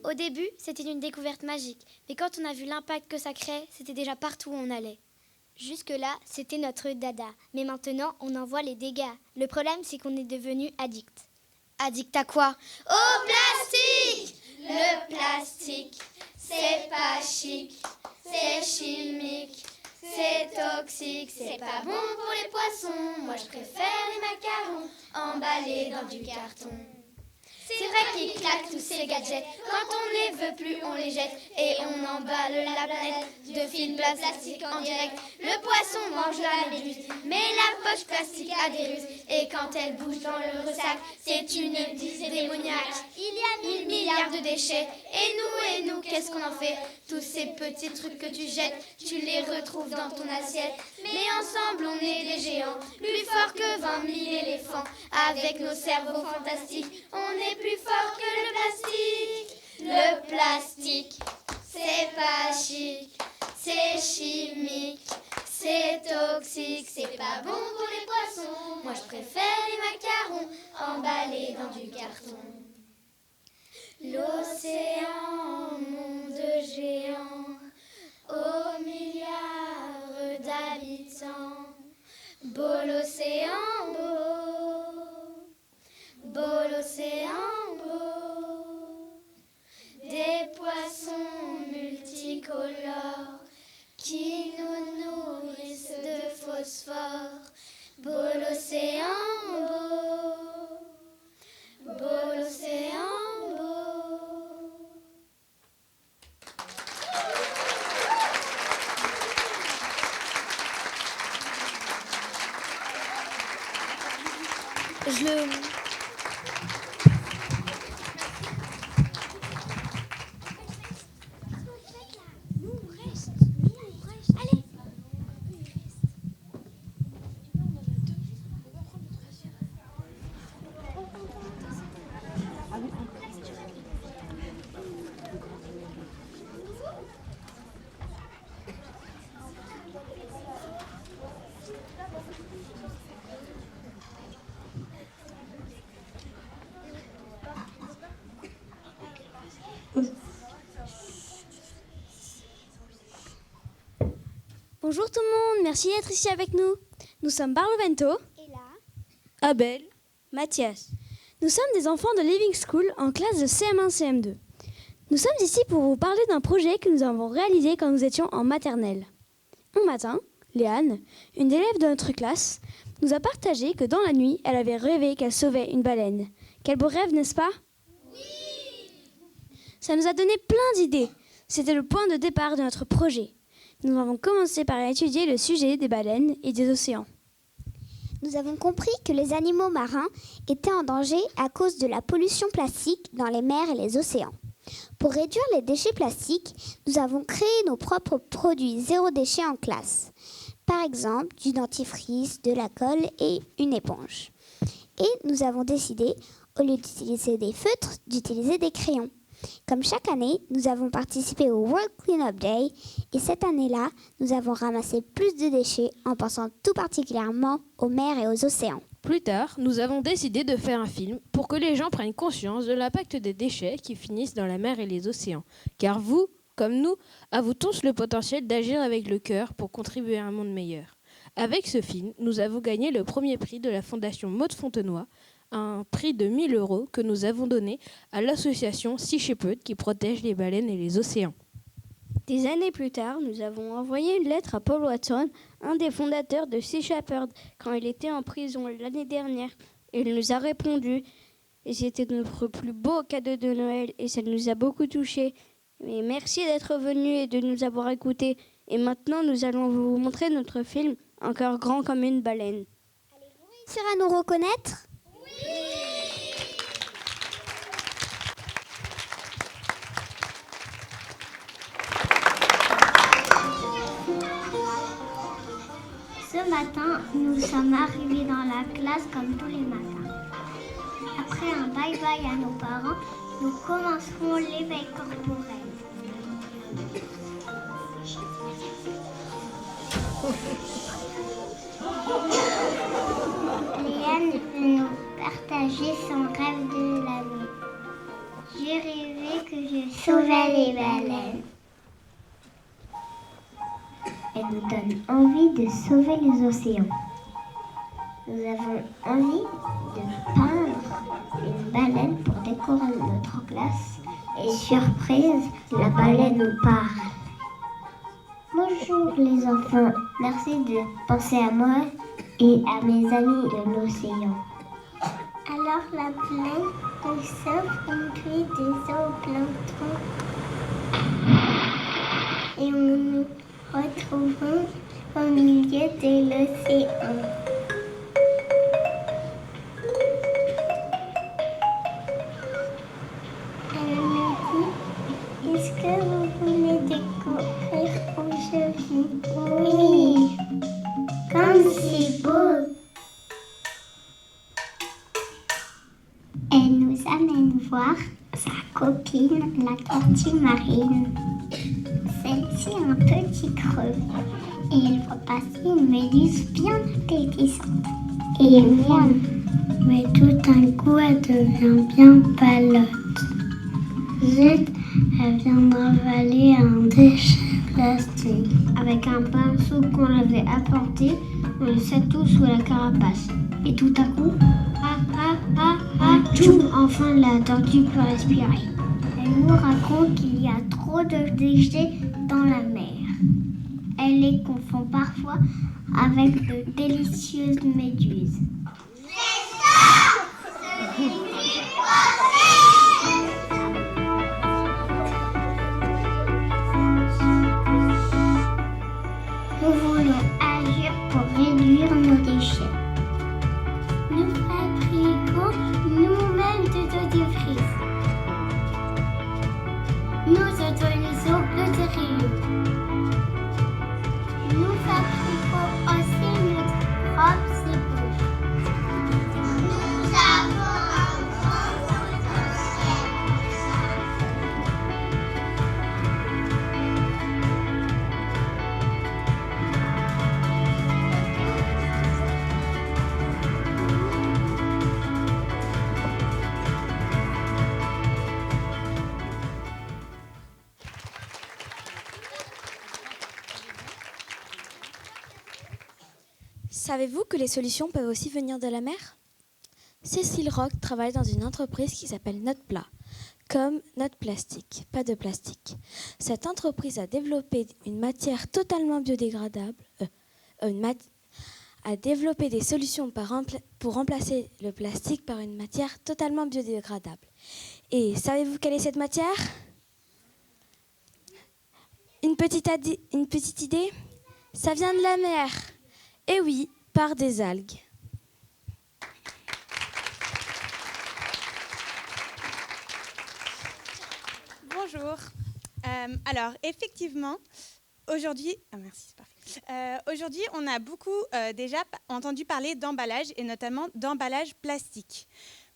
Au début, c'était une découverte magique, mais quand on a vu l'impact que ça crée, c'était déjà partout où on allait. Jusque-là, c'était notre dada, mais maintenant, on en voit les dégâts. Le problème, c'est qu'on est devenu addict. Addict à quoi? Au plastique! Le plastique, c'est pas chic, c'est chimique. C'est toxique, c'est pas bon pour les poissons. Moi je préfère les macarons emballés dans du carton. C'est vrai qu'ils claquent tous ces gadgets. Quand on les veut plus, on les jette. Et on emballe la planète de films plastiques en direct. Le poisson mange la méduse, mais la poche plastique a des ruses. Et quand elle bouge dans le ressac, c'est une bise démoniaque. Il y a 1000 milliards de déchets. Et nous, qu'est-ce qu'on en fait? Tous ces petits trucs que tu jettes, tu les retrouves dans ton assiette. Mais ensemble, on est des géants, plus forts que 20 000 éléphants. Avec nos cerveaux fantastiques, on est plus fort que le plastique. Le plastique, c'est pas chic, c'est chimique, c'est toxique, c'est pas bon pour les poissons. Moi je préfère les macarons emballés dans du carton. L'océan, monde géant, aux milliards d'habitants. Beau l'océan, beau. qui nous nourrissent de phosphore. Beau l'océan, beau l'océan, beau. Bonjour tout le monde, merci d'être ici avec nous. Nous sommes Barlovento, Ella, Abel, Mathias. Nous sommes des enfants de Living School en classe de CM1, CM2. Nous sommes ici pour vous parler d'un projet que nous avons réalisé quand nous étions en maternelle. Un matin, Léane, une élève de notre classe, nous a partagé que dans la nuit, elle avait rêvé qu'elle sauvait une baleine. Quel beau rêve, n'est-ce pas? Oui! Ça nous a donné plein d'idées. C'était le point de départ de notre projet. Nous avons commencé par étudier le sujet des baleines et des océans. nous avons compris que les animaux marins étaient en danger à cause de la pollution plastique dans les mers et les océans. Pour réduire les déchets plastiques, nous avons créé nos propres produits zéro déchet en classe. Par exemple, du dentifrice, de la colle et une éponge. Et nous avons décidé, au lieu d'utiliser des feutres, d'utiliser des crayons. Comme chaque année, nous avons participé au World Cleanup Day et cette année-là, nous avons ramassé plus de déchets en pensant tout particulièrement aux mers et aux océans. Plus tard, nous avons décidé de faire un film pour que les gens prennent conscience de l'impact des déchets qui finissent dans la mer et les océans. Car vous, comme nous, avez tous le potentiel d'agir avec le cœur pour contribuer à un monde meilleur. Avec ce film, nous avons gagné le premier prix de la Fondation Maud Fontenoy, un prix de 1 000 € que nous avons donné à l'association Sea Shepherd qui protège les baleines et les océans. Des années plus tard, nous avons envoyé une lettre à Paul Watson, un des fondateurs de Sea Shepherd, quand il était en prison l'année dernière. Il nous a répondu, et c'était notre plus beau cadeau de Noël, et ça nous a beaucoup touchés. Mais merci d'être venus et de nous avoir écoutés. Et maintenant, nous allons vous montrer notre film, Encore grand comme une baleine. Allez-vous réussir à nous reconnaître ? Ce matin, nous sommes arrivés dans la classe comme tous les matins. Après un bye-bye à nos parents, nous commencerons l'éveil corporel. Léane nous partageait son rêve de la nuit. J'ai rêvé que je sauvais les baleines. Elle nous donne envie de sauver les océans. Nous avons envie de peindre une baleine pour décorer notre classe. Et surprise, la baleine nous parle. Bonjour les enfants, merci de penser à moi et à mes amis de l'océan. Alors la baleine, nous sommes une pluie des zooplanctons et nous retrouvons au milieu de l'océan. Elle nous dit, est-ce que vous voulez découvrir où je vis? Oui, comme c'est beau. Elle nous amène voir sa copine, la tortue marine. Celle-ci a un petit creux et elle voit passer une méduse bien appétissante. Et miam, mais tout d'un coup elle devient bien palote. Zut, elle vient d'avaler un déchet plastique. Avec un pinceau qu'on avait apporté, on le secoue sous la carapace. Et tout à coup, tchou, enfin la tortue peut respirer. Elle nous raconte qu'il y a trop de déchets dans la mer. font parfois avec de délicieuses méduses. Nous voulons agir pour réduire nos déchets. Nous fabriquons nous-mêmes du dentifrice. Nous utilisons le sérieux. Nous fabriquons aussi notre propre éponge. Nous avons un grand potentiel. Savez-vous que les solutions peuvent aussi venir de la mer? Cécile Roch travaille dans une entreprise qui s'appelle Notepla, comme Note Plastique, pas de plastique. Cette entreprise a développé une matière totalement biodégradable, a développé des solutions pour remplacer le plastique par une matière totalement biodégradable. Et savez-vous quelle est cette matière? Une petite idée? Ça vient de la mer. Et oui, par des algues. Bonjour. Alors, effectivement, aujourd'hui, merci, c'est parfait. Aujourd'hui, on a beaucoup déjà entendu parler d'emballage et notamment d'emballage plastique.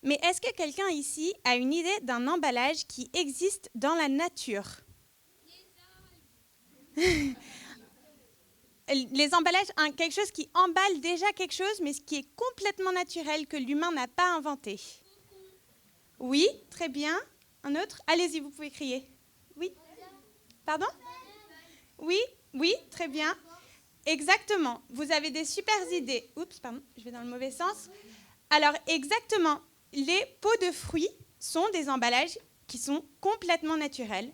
Mais est-ce que quelqu'un ici a une idée d'un emballage qui existe dans la nature? Les emballages, quelque chose qui emballe déjà quelque chose, mais ce qui est complètement naturel, que l'humain n'a pas inventé. Oui, très bien. Un autre? Allez-y, vous pouvez crier. Oui. Pardon? Oui, oui, très bien. Exactement. Vous avez des super idées. Oups, pardon, je vais dans le mauvais sens. Alors, exactement, les pots de fruits sont des emballages qui sont complètement naturels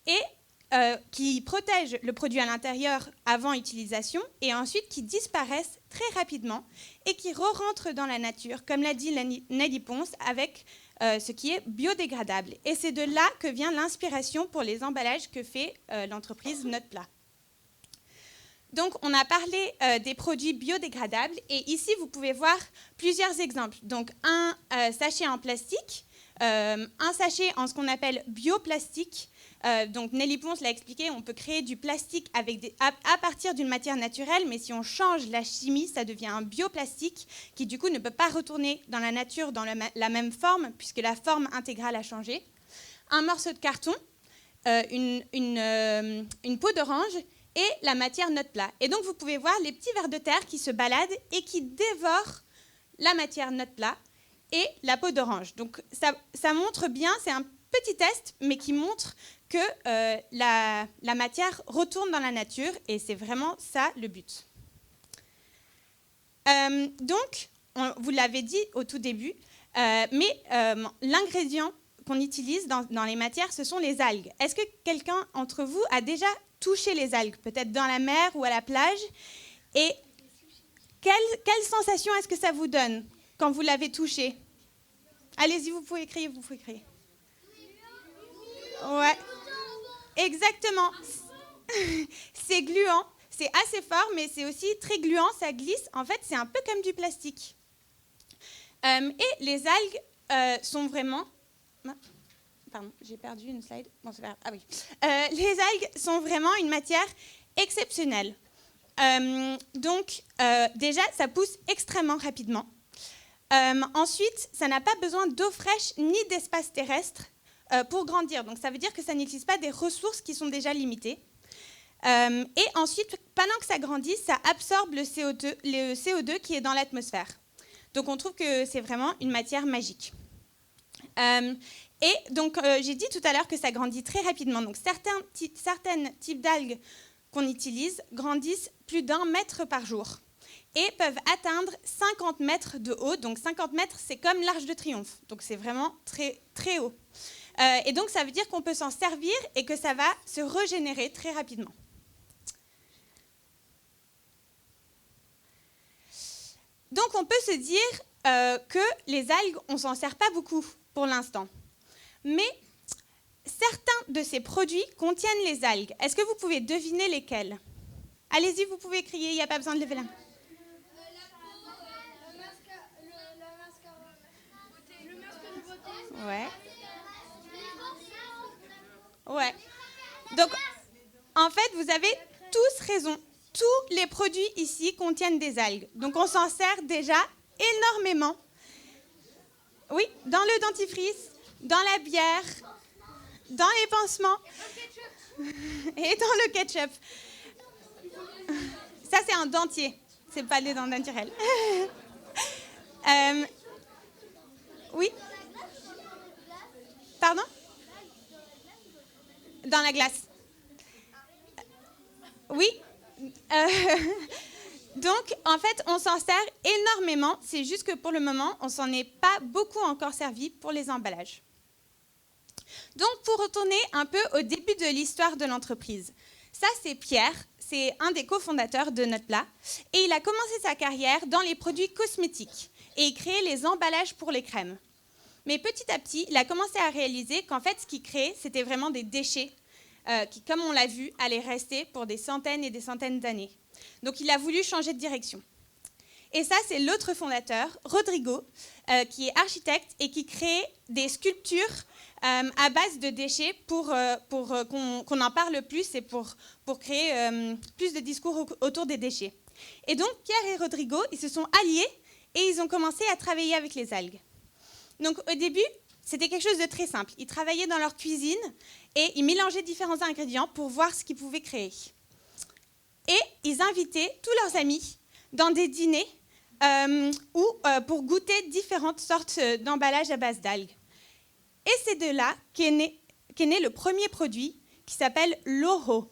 et qui protègent le produit à l'intérieur avant utilisation et ensuite qui disparaissent très rapidement et qui re-rentrent dans la nature, comme l'a dit Nelly Ponce, avec ce qui est biodégradable. Et c'est de là que vient l'inspiration pour les emballages que fait l'entreprise Notepla. Donc, on a parlé des produits biodégradables et ici, vous pouvez voir plusieurs exemples. Donc, un sachet en plastique, un sachet en ce qu'on appelle bioplastique. Donc Nelly Ponce l'a expliqué, on peut créer du plastique à partir d'une matière naturelle, mais si on change la chimie, ça devient un bioplastique qui du coup ne peut pas retourner dans la nature dans la même forme, puisque la forme intégrale a changé. Un morceau de carton, une peau d'orange et la matière Notepla. Et donc vous pouvez voir les petits vers de terre qui se baladent et qui dévorent la matière Notepla et la peau d'orange. Donc ça montre bien, c'est un petit test, mais qui montre que la matière retourne dans la nature, et c'est vraiment ça le but. Donc, vous l'avez dit au tout début, mais l'ingrédient qu'on utilise dans les matières, ce sont les algues. Est-ce que quelqu'un d'entre vous a déjà touché les algues, peut-être dans la mer ou à la plage? Et quelle sensation est-ce que ça vous donne quand vous l'avez touché? Allez-y, vous pouvez crier, vous pouvez crier. Ouais, exactement. C'est gluant, c'est assez fort, mais c'est aussi très gluant, ça glisse. En fait, c'est un peu comme du plastique. Et les algues sont vraiment... Pardon, j'ai perdu une slide. Bon, c'est pas grave. Ah oui. Les algues sont vraiment une matière exceptionnelle. Donc, déjà, ça pousse extrêmement rapidement. Ensuite, ça n'a pas besoin d'eau fraîche ni d'espace terrestre pour grandir. Donc, ça veut dire que ça n'utilise pas des ressources qui sont déjà limitées. Et ensuite, pendant que ça grandit, ça absorbe le CO2 qui est dans l'atmosphère. Donc, on trouve que c'est vraiment une matière magique. Et donc, j'ai dit tout à l'heure que ça grandit très rapidement. Donc, certains types d'algues qu'on utilise grandissent plus d'1 mètre par jour et peuvent atteindre 50 mètres de haut. Donc, 50 mètres, c'est comme l'Arc de Triomphe. Donc, c'est vraiment très, très haut. Et donc, ça veut dire qu'on peut s'en servir et que ça va se régénérer très rapidement. Donc on peut se dire que les algues, on s'en sert pas beaucoup pour l'instant. Mais certains de ces produits contiennent les algues. Est-ce que vous pouvez deviner lesquels? Allez-y, vous pouvez crier, il n'y a pas besoin de lever la main. Ouais. Ouais. Donc, en fait, vous avez tous raison. Tous les produits ici contiennent des algues. Donc, on s'en sert déjà énormément. Oui, dans le dentifrice, dans la bière, dans les pansements et dans le ketchup. Ça, c'est un dentier. C'est pas des dents naturelles. Oui. Pardon? Dans la glace. Oui. Donc, en fait, on s'en sert énormément. C'est juste que pour le moment, on s'en est pas beaucoup encore servi pour les emballages. Donc, pour retourner un peu au début de l'histoire de l'entreprise. Ça, c'est Pierre. C'est un des cofondateurs de Notpla. Et il a commencé sa carrière dans les produits cosmétiques. Et il créait les emballages pour les crèmes. Mais petit à petit, il a commencé à réaliser qu'en fait, ce qu'il créait, c'était vraiment des déchets qui, comme on l'a vu, allaient rester pour des centaines et des centaines d'années. Donc, il a voulu changer de direction. Et ça, c'est l'autre fondateur, Rodrigo, qui est architecte et qui crée des sculptures à base de déchets pour qu'on en parle plus et pour créer plus de discours autour des déchets. Et donc, Pierre et Rodrigo, ils se sont alliés et ils ont commencé à travailler avec les algues. Donc, au début, c'était quelque chose de très simple. Ils travaillaient dans leur cuisine et ils mélangeaient différents ingrédients pour voir ce qu'ils pouvaient créer. Et ils invitaient tous leurs amis dans des dîners pour goûter différentes sortes d'emballages à base d'algues. Et c'est de là qu'est né le premier produit qui s'appelle l'Oho.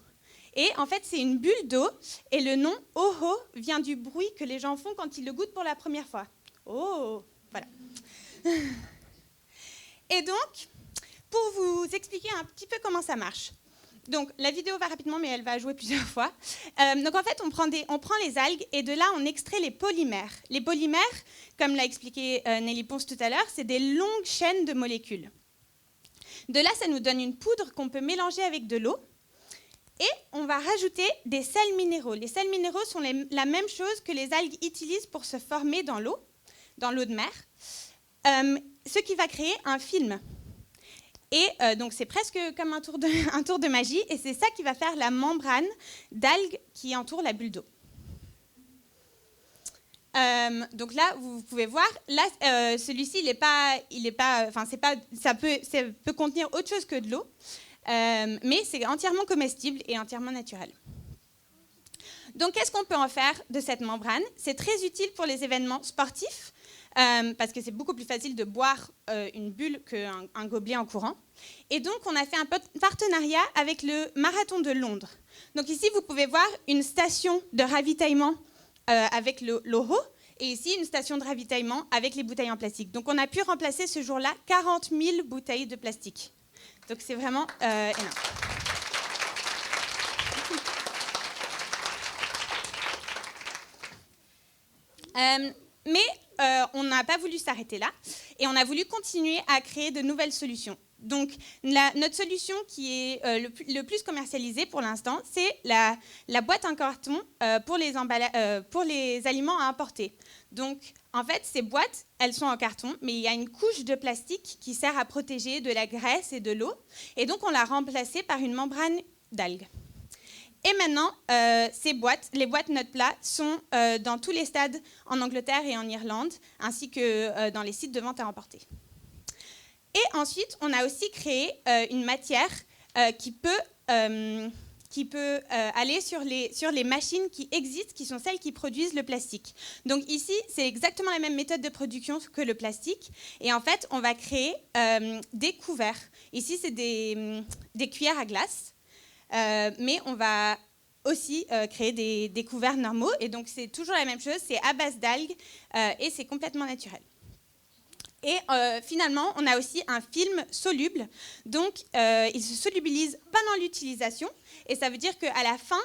Et en fait, c'est une bulle d'eau et le nom Oho vient du bruit que les gens font quand ils le goûtent pour la première fois. Oh, voilà. Et donc, pour vous expliquer un petit peu comment ça marche. Donc, la vidéo va rapidement, mais elle va jouer plusieurs fois. Donc, en fait, on prend les algues et de là, on extrait les polymères. Les polymères, comme l'a expliqué Nelly Ponce tout à l'heure, c'est des longues chaînes de molécules. De là, ça nous donne une poudre qu'on peut mélanger avec de l'eau. Et on va rajouter des sels minéraux. Les sels minéraux sont la même chose que les algues utilisent pour se former dans l'eau de mer. Ce qui va créer un film. Et donc, c'est presque comme un tour de magie. Et c'est ça qui va faire la membrane d'algues qui entoure la bulle d'eau. Donc là, vous pouvez voir, là, celui-ci, ça peut contenir autre chose que de l'eau, mais c'est entièrement comestible et entièrement naturel. Donc, qu'est-ce qu'on peut en faire de cette membrane? C'est très utile pour les événements sportifs, parce que c'est beaucoup plus facile de boire une bulle qu'un gobelet en courant. Et donc, on a fait un partenariat avec le Marathon de Londres. Donc ici, vous pouvez voir une station de ravitaillement avec l'Oho, et ici, une station de ravitaillement avec les bouteilles en plastique. Donc, on a pu remplacer ce jour-là 40 000 bouteilles de plastique. Donc, c'est vraiment énorme. Mais on n'a pas voulu s'arrêter là et on a voulu continuer à créer de nouvelles solutions. Donc, notre solution qui est le plus commercialisée pour l'instant, c'est la boîte en carton pour les aliments à importer. Donc, en fait, ces boîtes, elles sont en carton, mais il y a une couche de plastique qui sert à protéger de la graisse et de l'eau. Et donc, on l'a remplacée par une membrane d'algues. Et maintenant, les boîtes Notpla sont dans tous les stades en Angleterre et en Irlande, ainsi que dans les sites de vente à emporter. Et ensuite, on a aussi créé une matière qui peut aller sur les machines qui existent, qui sont celles qui produisent le plastique. Donc ici, c'est exactement la même méthode de production que le plastique. Et en fait, on va créer des couverts. Ici, c'est des cuillères à glace. Mais on va aussi créer des couverts normaux. Et donc, c'est toujours la même chose. C'est à base d'algues et c'est complètement naturel. Et finalement, on a aussi un film soluble. Donc, il se solubilise pendant l'utilisation. Et ça veut dire qu'à la fin,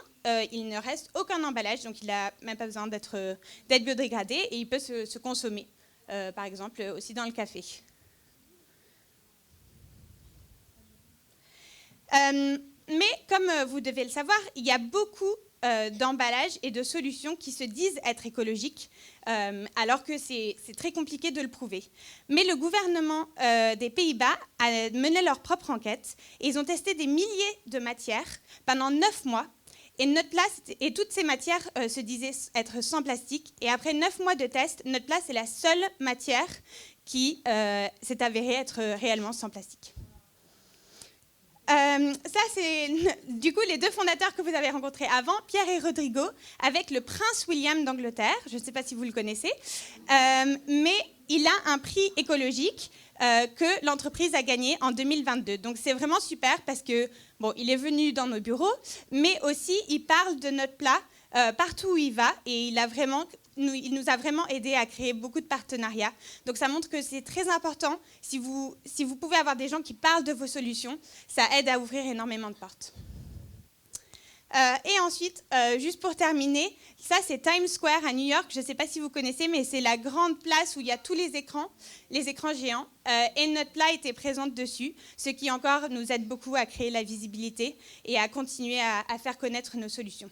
il ne reste aucun emballage. Donc, il n'a même pas besoin d'être biodégradé. Et il peut se consommer, par exemple, aussi dans le café. Mais comme vous devez le savoir, il y a beaucoup d'emballages et de solutions qui se disent être écologiques, alors que c'est très compliqué de le prouver. Mais le gouvernement des Pays-Bas a mené leur propre enquête et ils ont testé des milliers de matières pendant 9 mois. Et Notpla et toutes ces matières se disaient être sans plastique. Et après 9 mois de tests, Notpla, c'est la seule matière qui s'est avérée être réellement sans plastique. Ça, c'est du coup les 2 fondateurs que vous avez rencontrés avant, Pierre et Rodrigo, avec le prince William d'Angleterre. Je ne sais pas si vous le connaissez, mais il a un prix écologique que l'entreprise a gagné en 2022. Donc c'est vraiment super parce que bon, il est venu dans nos bureaux, mais aussi il parle de Notpla partout où il va et il nous a vraiment aidé à créer beaucoup de partenariats. Donc ça montre que c'est très important. Si vous pouvez avoir des gens qui parlent de vos solutions, ça aide à ouvrir énormément de portes. Et ensuite, juste pour terminer, ça c'est Times Square à New York. Je ne sais pas si vous connaissez, mais c'est la grande place où il y a tous les écrans géants. Et Notpla était présente dessus, ce qui encore nous aide beaucoup à créer la visibilité et à continuer à faire connaître nos solutions.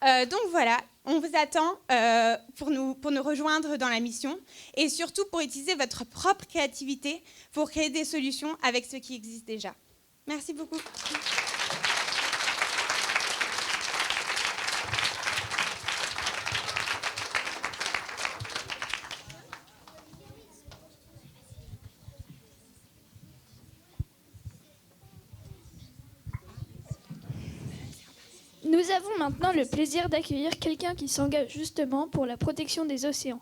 Donc voilà, on vous attend pour nous rejoindre dans la mission et surtout pour utiliser votre propre créativité pour créer des solutions avec ce qui existe déjà. Merci beaucoup. Nous avons maintenant le plaisir d'accueillir quelqu'un qui s'engage justement pour la protection des océans.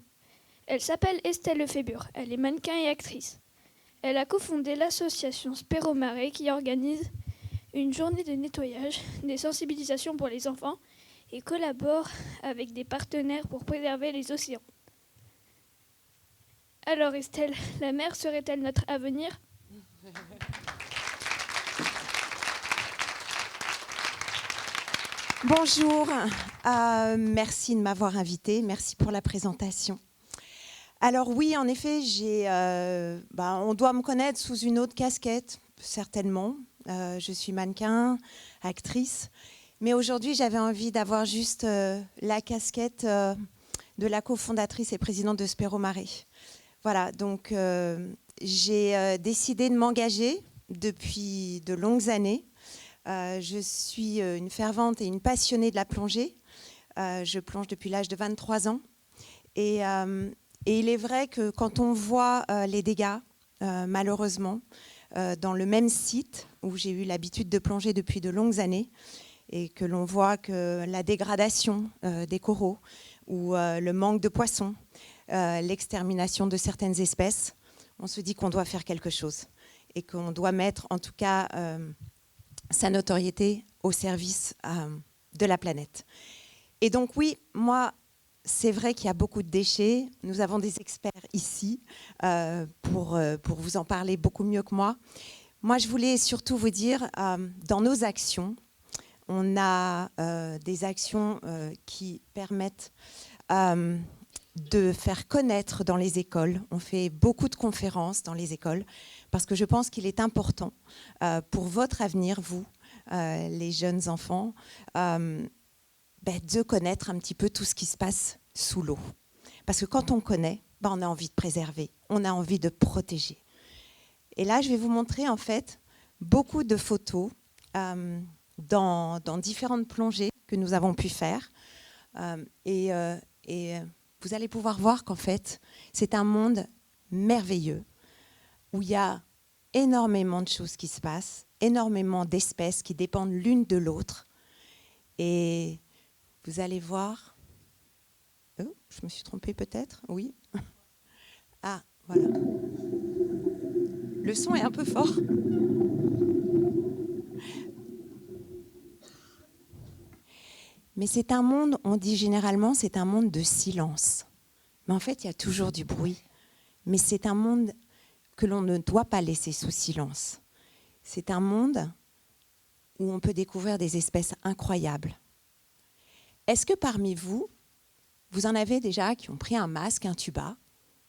Elle s'appelle Estelle Lefébure, elle est mannequin et actrice. Elle a cofondé l'association Spéromarée qui organise une journée de nettoyage, des sensibilisations pour les enfants et collabore avec des partenaires pour préserver les océans. Alors Estelle, la mer serait-elle notre avenir ? Bonjour, merci de m'avoir invitée, merci pour la présentation. Alors oui, en effet, on doit me connaître sous une autre casquette, certainement. Je suis mannequin, actrice, mais aujourd'hui j'avais envie d'avoir juste la casquette de la cofondatrice et présidente de Spéromarée. Voilà, donc j'ai décidé de m'engager depuis de longues années. Je suis une fervente et une passionnée de la plongée. Je plonge depuis l'âge de 23 ans. Et il est vrai que quand on voit les dégâts, malheureusement, dans le même site où j'ai eu l'habitude de plonger depuis de longues années, et que l'on voit que la dégradation des coraux ou le manque de poissons, l'extermination de certaines espèces, on se dit qu'on doit faire quelque chose et qu'on doit mettre en tout cas sa notoriété au service de la planète. Et donc oui, moi, c'est vrai qu'il y a beaucoup de déchets. Nous avons des experts ici pour vous en parler beaucoup mieux que moi. Moi, je voulais surtout vous dire, dans nos actions, on a des actions qui permettent de faire connaître dans les écoles. On fait beaucoup de conférences dans les écoles parce que je pense qu'il est important pour votre avenir, vous, les jeunes enfants, de connaître un petit peu tout ce qui se passe sous l'eau. Parce que quand on connaît, on a envie de préserver, on a envie de protéger. Et là, je vais vous montrer en fait beaucoup de photos dans différentes plongées que nous avons pu faire. Et vous allez pouvoir voir qu'en fait, c'est un monde merveilleux où il y a énormément de choses qui se passent, énormément d'espèces qui dépendent l'une de l'autre. Et vous allez voir... Oh, je me suis trompée peut-être, oui. Ah, voilà. Le son est un peu fort. Mais c'est un monde, on dit généralement, c'est un monde de silence. Mais en fait, il y a toujours du bruit. mais c'est un monde que l'on ne doit pas laisser sous silence. C'est un monde où on peut découvrir des espèces incroyables. Est-ce que parmi vous, vous en avez déjà qui ont pris un masque, un tuba,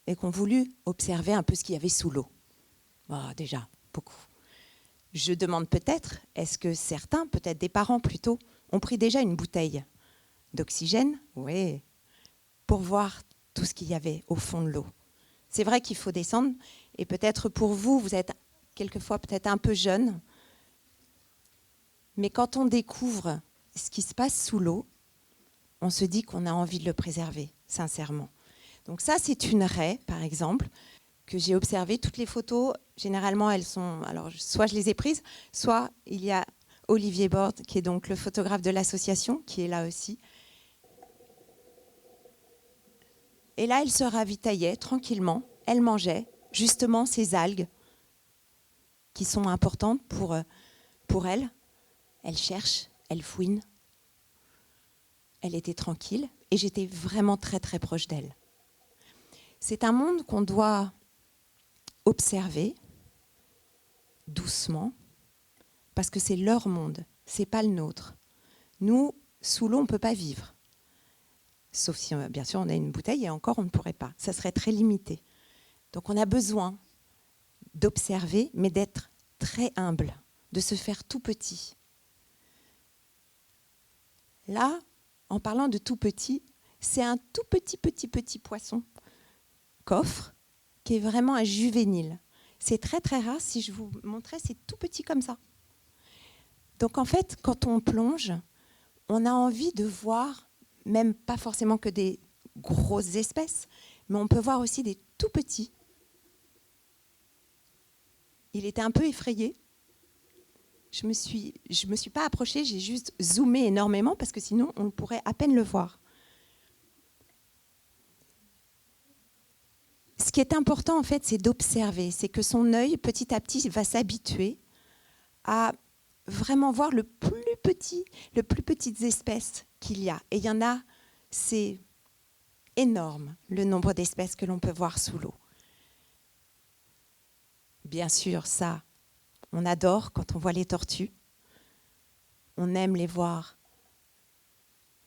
et qui ont voulu observer un peu ce qu'il y avait sous l'eau? Déjà, beaucoup. Je demande peut-être, est-ce que certains, peut-être des parents plutôt, ont pris déjà une bouteille d'oxygène? Oui, pour voir tout ce qu'il y avait au fond de l'eau. C'est vrai qu'il faut descendre, et peut-être pour vous, vous êtes quelquefois peut-être un peu jeune, mais quand on découvre ce qui se passe sous l'eau, on se dit qu'on a envie de le préserver, sincèrement. Donc ça, c'est une raie, par exemple, que j'ai observée. Toutes les photos, généralement, elles sont... Alors, soit je les ai prises, soit il y a Olivier Borde, qui est donc le photographe de l'association, qui est là aussi. Et là, elle se ravitaillait tranquillement. Elle mangeait justement ces algues qui sont importantes pour elle. Elle cherche, elle fouine. Elle était tranquille et j'étais vraiment très très proche d'elle. C'est un monde qu'on doit observer doucement parce que c'est leur monde, c'est pas le nôtre. Nous, sous l'eau, on ne peut pas vivre. Sauf si, bien sûr, on a une bouteille et encore, on ne pourrait pas. Ça serait très limité. Donc on a besoin d'observer, mais d'être très humble, de se faire tout petit. Là, en parlant de tout petit, c'est un tout petit poisson, coffre, qui est vraiment un juvénile. C'est très très rare, si je vous montrais, c'est tout petit comme ça. Donc en fait, quand on plonge, on a envie de voir, même pas forcément que des grosses espèces, mais on peut voir aussi des tout petits. Il était un peu effrayé. Je me suis pas approchée, j'ai juste zoomé énormément parce que sinon on pourrait à peine le voir. Ce qui est important en fait, c'est d'observer, c'est que son œil petit à petit va s'habituer à vraiment voir le plus petites espèces qu'il y a. Et il y en a, c'est énorme le nombre d'espèces que l'on peut voir sous l'eau. Bien sûr, ça, on adore quand on voit les tortues. On aime les voir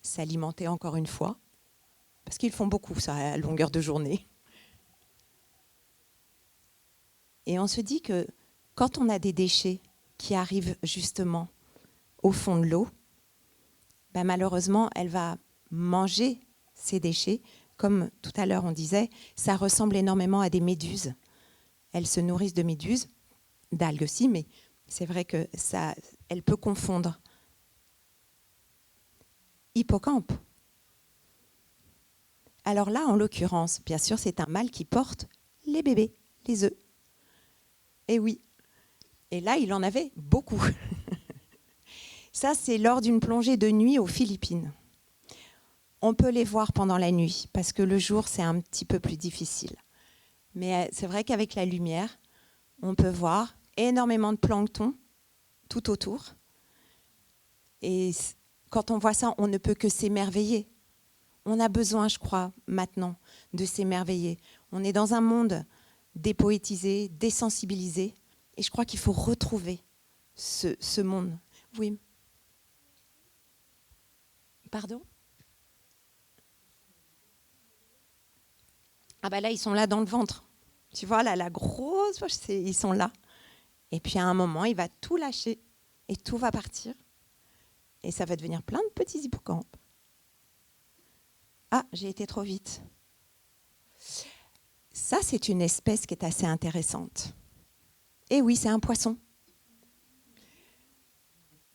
s'alimenter encore une fois, parce qu'ils font beaucoup ça à longueur de journée. Et on se dit que quand on a des déchets qui arrivent justement au fond de l'eau, ben malheureusement, elle va manger ces déchets. Comme tout à l'heure on disait, ça ressemble énormément à des méduses. Elles se nourrissent de méduses, d'algues aussi, mais c'est vrai que ça, elle peut confondre. Hippocampe. Alors là, en l'occurrence, bien sûr, c'est un mâle qui porte les bébés, les œufs. Et oui. Et là, il en avait beaucoup. Ça, c'est lors d'une plongée de nuit aux Philippines. On peut les voir pendant la nuit, parce que le jour, c'est un petit peu plus difficile. Mais c'est vrai qu'avec la lumière, on peut voir énormément de plancton tout autour. Et quand on voit ça, on ne peut que s'émerveiller. On a besoin, je crois, maintenant, de s'émerveiller. On est dans un monde dépoétisé, désensibilisé. Et je crois qu'il faut retrouver ce monde. Oui. Pardon ? Ah ben là, ils sont là dans le ventre. Tu vois, là, la grosse poche, ils sont là. Et puis à un moment, il va tout lâcher et tout va partir. Et ça va devenir plein de petits hippocampes. Ah, j'ai été trop vite. Ça, c'est une espèce qui est assez intéressante. Et oui, c'est un poisson.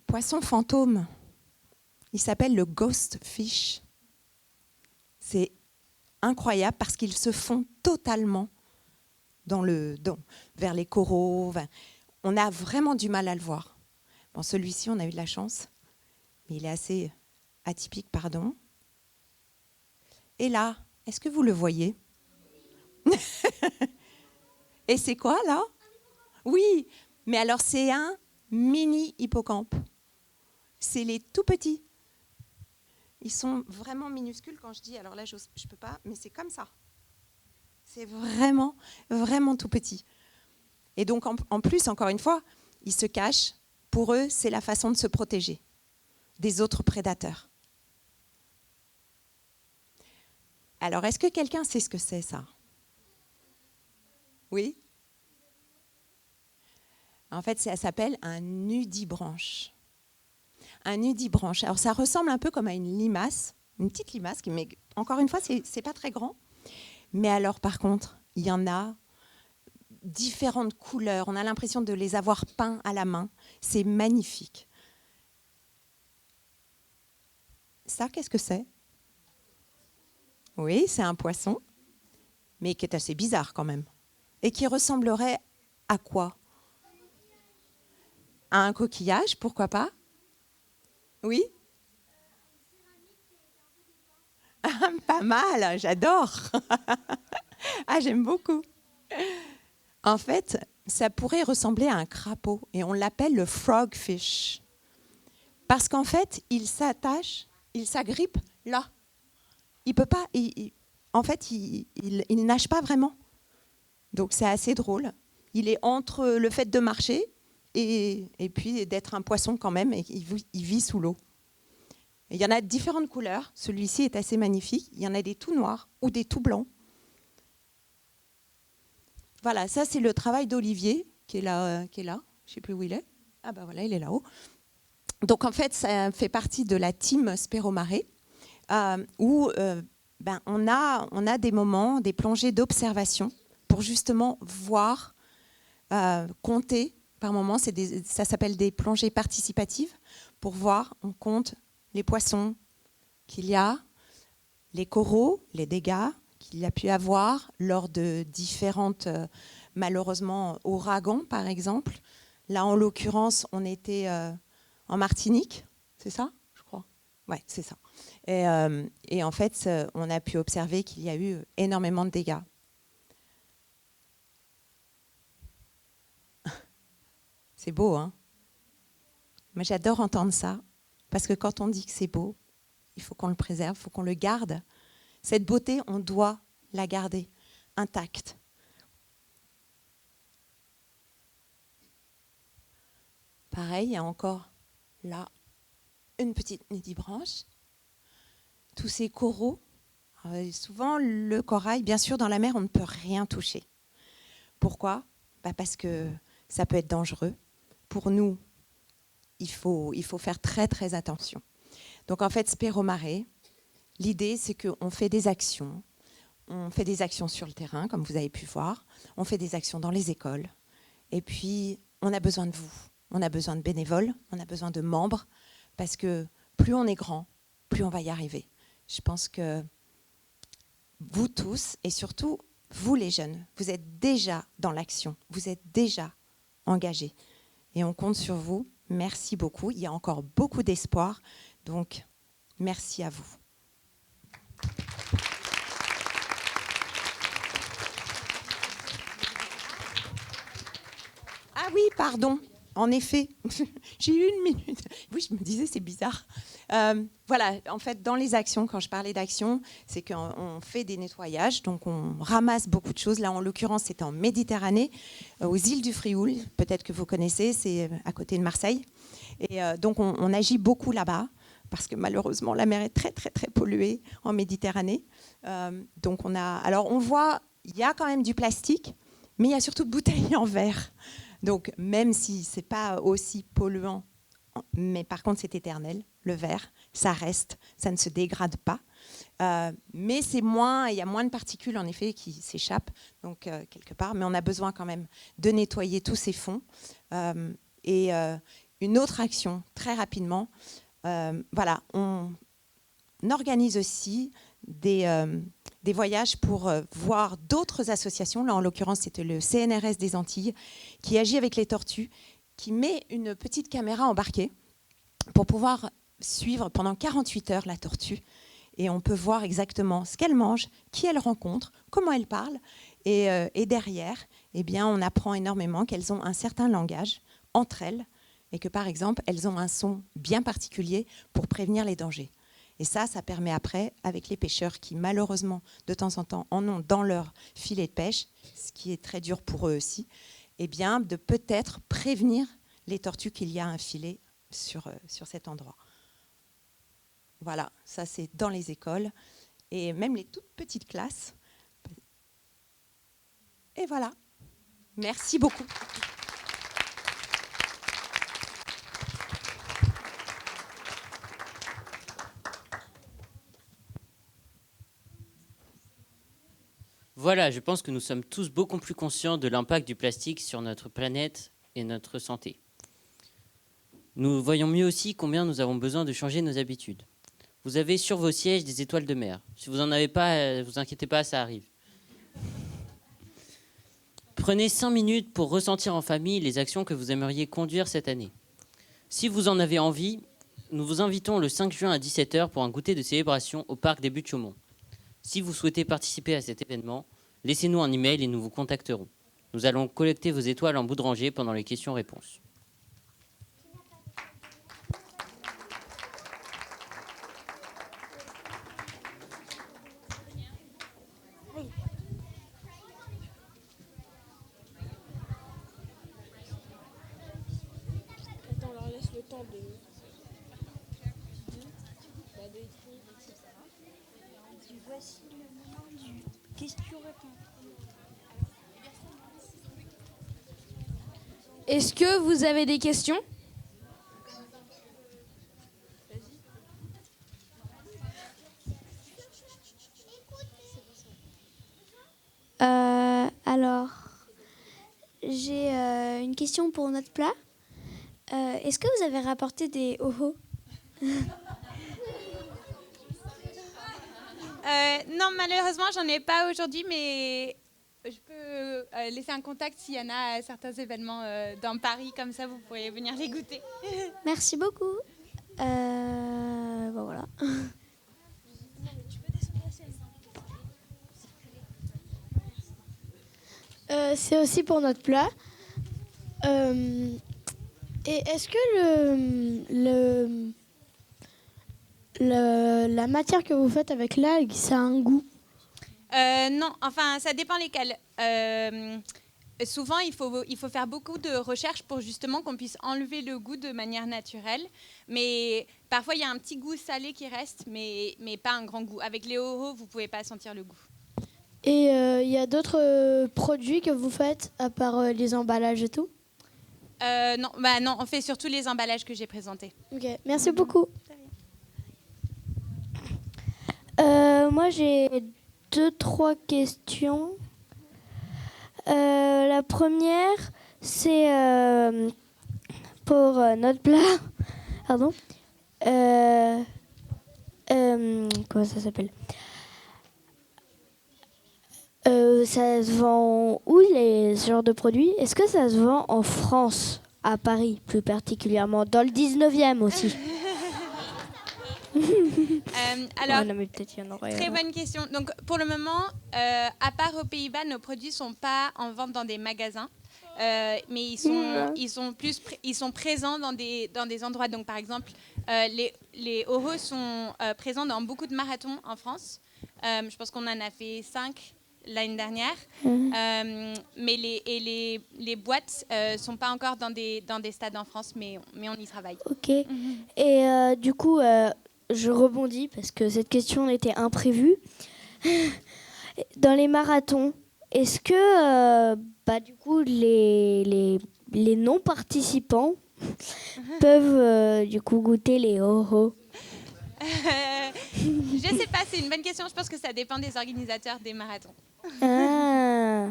Poisson fantôme. Il s'appelle le ghost fish. C'est incroyable parce qu'ils se font totalement vers les coraux. On a vraiment du mal à le voir. Bon, celui-ci, on a eu de la chance, mais il est assez atypique, pardon. Et là, est-ce que vous le voyez ? Et c'est quoi, là ? Oui, mais alors c'est un mini hippocampe. C'est les tout petits. Ils sont vraiment minuscules quand je dis, alors là, je ne peux pas, mais c'est comme ça. C'est vraiment, vraiment tout petit. Et donc, en plus, encore une fois, ils se cachent. Pour eux, c'est la façon de se protéger des autres prédateurs. Alors, est-ce que quelqu'un sait ce que c'est, ça? Oui? En fait, ça s'appelle un nudibranche. Un nudibranche. Alors, ça ressemble un peu comme à une limace, une petite limace, mais encore une fois, c'est pas très grand. Mais alors, par contre, il y en a différentes couleurs. On a l'impression de les avoir peints à la main. C'est magnifique. Ça, qu'est-ce que c'est? Oui, c'est un poisson, mais qui est assez bizarre quand même. Et qui ressemblerait à quoi? À un coquillage, pourquoi pas? Oui? Pas mal, j'adore. Ah, j'aime beaucoup. En fait, ça pourrait ressembler à un crapaud et on l'appelle le frogfish. Parce qu'en fait, il s'attache, il s'agrippe là. Il peut pas, en fait, il nage pas vraiment. Donc c'est assez drôle. Il est entre le fait de marcher et puis d'être un poisson quand même, et il vit sous l'eau. Il y en a de différentes couleurs. Celui-ci est assez magnifique. Il y en a des tout noirs ou des tout blancs. Voilà, ça c'est le travail d'Olivier qui est là. Je ne sais plus où il est. Ah ben voilà, il est là-haut. Donc en fait, ça fait partie de la team Spéromare où on a des moments, des plongées d'observation pour justement voir, compter par moments. Ça s'appelle des plongées participatives. Pour voir, on compte les poissons qu'il y a, les coraux, les dégâts qu'il y a pu avoir lors de différentes, malheureusement, ouragans, par exemple. Là, en l'occurrence, on était en Martinique, c'est ça, je crois? Oui, c'est ça. Et en fait, on a pu observer qu'il y a eu énormément de dégâts. C'est beau, hein? Moi, j'adore entendre ça, parce que quand on dit que c'est beau, il faut qu'on le préserve, il faut qu'on le garde. Cette beauté, on doit la garder intacte. Pareil, il y a encore là une petite nudibranche. Tous ces coraux. Souvent, le corail, bien sûr, dans la mer, on ne peut rien toucher. Pourquoi? Parce que ça peut être dangereux. Pour nous, il faut faire très, très attention. Donc, en fait, Spéromare, l'idée, c'est qu'on fait des actions. On fait des actions sur le terrain, comme vous avez pu voir. On fait des actions dans les écoles. Et puis, on a besoin de vous. On a besoin de bénévoles. On a besoin de membres. Parce que plus on est grand, plus on va y arriver. Je pense que vous tous, et surtout vous les jeunes, vous êtes déjà dans l'action. Vous êtes déjà engagés. Et on compte sur vous. Merci beaucoup. Il y a encore beaucoup d'espoir. Donc, merci à vous. Ah oui, pardon. En effet, j'ai eu une minute. Oui, je me disais, c'est bizarre. Voilà, en fait, dans les actions, quand je parlais d'actions, c'est qu'on fait des nettoyages, donc on ramasse beaucoup de choses. Là, en l'occurrence, c'était en Méditerranée, aux îles du Frioul. Peut-être que vous connaissez, c'est à côté de Marseille. Et donc, on agit beaucoup là-bas, parce que malheureusement, la mer est très, très, très polluée en Méditerranée. Donc, on voit, il y a quand même du plastique, mais il y a surtout de bouteilles en verre. Donc, même si ce n'est pas aussi polluant, mais par contre, c'est éternel, le verre, ça reste, ça ne se dégrade pas. Mais il y a moins de particules, en effet, qui s'échappent, donc quelque part. Mais on a besoin quand même de nettoyer tous ces fonds. Une autre action, très rapidement, voilà, on organise aussi des voyages pour voir d'autres associations. Là, en l'occurrence, c'était le CNRS des Antilles qui agit avec les tortues, qui met une petite caméra embarquée pour pouvoir suivre pendant 48 heures la tortue. Et on peut voir exactement ce qu'elle mange, qui elle rencontre, comment elle parle. Et derrière, eh bien, on apprend énormément qu'elles ont un certain langage entre elles et que, par exemple, elles ont un son bien particulier pour prévenir les dangers. Et ça permet après, avec les pêcheurs qui malheureusement de temps en temps en ont dans leur filet de pêche, ce qui est très dur pour eux aussi, eh bien, de peut-être prévenir les tortues qu'il y a un filet sur cet endroit. Voilà, ça c'est dans les écoles et même les toutes petites classes. Et voilà, merci beaucoup. Voilà, je pense que nous sommes tous beaucoup plus conscients de l'impact du plastique sur notre planète et notre santé. Nous voyons mieux aussi combien nous avons besoin de changer nos habitudes. Vous avez sur vos sièges des étoiles de mer. Si vous n'en avez pas, vous inquiétez pas, ça arrive. Prenez 5 minutes pour ressentir en famille les actions que vous aimeriez conduire cette année. Si vous en avez envie, nous vous invitons le 5 juin à 17h pour un goûter de célébration au parc des Buttes-Chaumont. Si vous souhaitez participer à cet événement, laissez-nous un email et nous vous contacterons. Nous allons collecter vos étoiles en bout de rangée pendant les questions-réponses. On leur laisse le temps de... Voici le moment du question-réponse. Est-ce que vous avez des questions ? Alors, j'ai une question pour notre plat. Est-ce que vous avez rapporté des ho-ho? Non, malheureusement, j'en ai pas aujourd'hui, mais je peux laisser un contact s'il y en a à certains événements dans Paris, comme ça vous pourrez venir les goûter. Merci beaucoup. Bon, voilà. C'est aussi pour notre plat. Et est-ce que la matière que vous faites avec l'algue, ça a un goût? Non, enfin, ça dépend lesquels. Souvent, il faut faire beaucoup de recherches pour justement qu'on puisse enlever le goût de manière naturelle. Mais parfois, il y a un petit goût salé qui reste, mais pas un grand goût. Avec les ho-ho, vous ne pouvez pas sentir le goût. Et il y a d'autres produits que vous faites, à part les emballages et tout? Non, on fait surtout les emballages que j'ai présentés. Ok, merci beaucoup. Moi, j'ai 2-3 questions. La première, c'est pour notre plat. Pardon. Comment ça s'appelle? Ça se vend où, ce genre de produits? Est-ce que ça se vend en France, à Paris plus particulièrement, dans le 19e aussi? Alors, non, mais peut-être il y en aurait. Très bonne question. Donc, pour le moment, à part aux Pays-Bas, nos produits ne sont pas en vente dans des magasins, mais ils sont présents dans des endroits. Donc, par exemple, les ho-ho sont présents dans beaucoup de marathons en France. Je pense qu'on en a fait 5 l'année dernière. Mais les boîtes ne sont pas encore dans des stades en France, mais on y travaille. Ok. Et du coup, je rebondis parce que cette question était imprévue. Dans les marathons, est-ce que du coup, les non-participants peuvent du coup goûter les ho-ho? Je sais pas, c'est une bonne question. Je pense que ça dépend des organisateurs des marathons. Ah.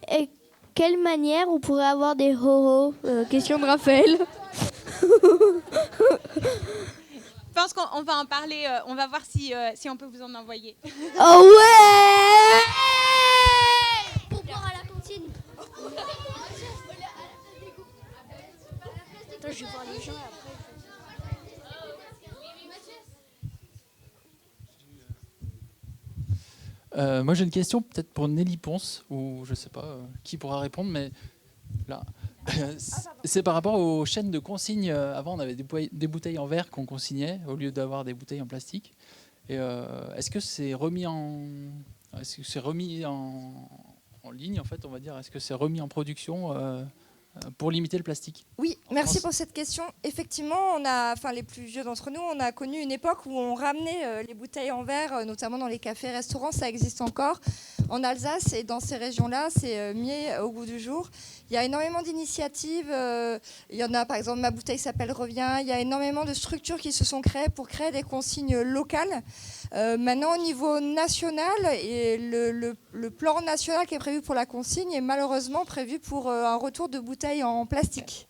Et quelle manière on pourrait avoir des ho-ho? Question de Raphaël. Je pense qu'on va en parler. On va voir si on peut vous en envoyer. Oh ouais! Pour boire à la cantine. Attends, je vais voir les gens et après. Moi j'ai une question peut-être pour Nelly Ponce, ou je sais pas qui pourra répondre, mais Là. C'est par rapport aux chaînes de consigne. Avant, on avait des bouteilles en verre qu'on consignait au lieu d'avoir des bouteilles en plastique. Et est-ce que c'est remis en ligne, en fait, on va dire? Est-ce que c'est remis en production pour limiter le plastique? Oui, merci pour cette question. Effectivement, les plus vieux d'entre nous, on a connu une époque où on ramenait les bouteilles en verre, notamment dans les cafés, restaurants, ça existe encore. En Alsace et dans ces régions-là, c'est mis au goût du jour. Il y a énormément d'initiatives. Il y en a, par exemple, Ma Bouteille s'appelle Revient. Il y a énormément de structures qui se sont créées pour créer des consignes locales. Maintenant, au niveau national, et le plan national qui est prévu pour la consigne est malheureusement prévu pour un retour de bouteilles en plastique.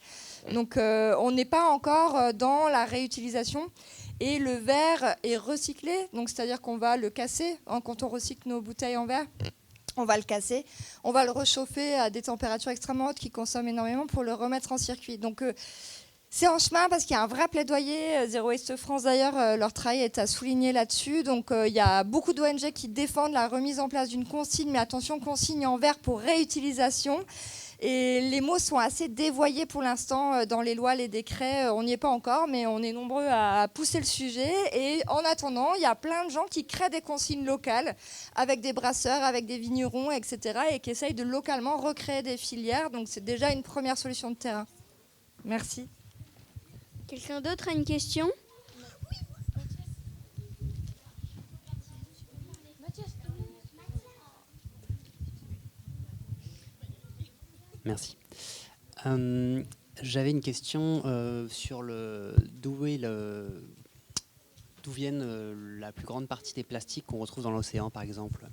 Donc, on n'est pas encore dans la réutilisation. Et le verre est recyclé, donc c'est-à-dire qu'on va le casser. Quand on recycle nos bouteilles en verre, on va le casser, on va le réchauffer à des températures extrêmement hautes qui consomment énormément pour le remettre en circuit. Donc c'est en chemin parce qu'il y a un vrai plaidoyer. Zero Waste France d'ailleurs, leur travail est à souligner là-dessus. Donc il y a beaucoup d'ONG qui défendent la remise en place d'une consigne, mais attention, consigne en verre pour réutilisation. Et les mots sont assez dévoyés pour l'instant dans les lois, les décrets. On n'y est pas encore, mais on est nombreux à pousser le sujet. Et en attendant, il y a plein de gens qui créent des consignes locales avec des brasseurs, avec des vignerons, etc. et qui essayent de localement recréer des filières. Donc c'est déjà une première solution de terrain. Merci. Quelqu'un d'autre a une question ? Merci. J'avais une question sur d'où viennent la plus grande partie des plastiques qu'on retrouve dans l'océan, par exemple.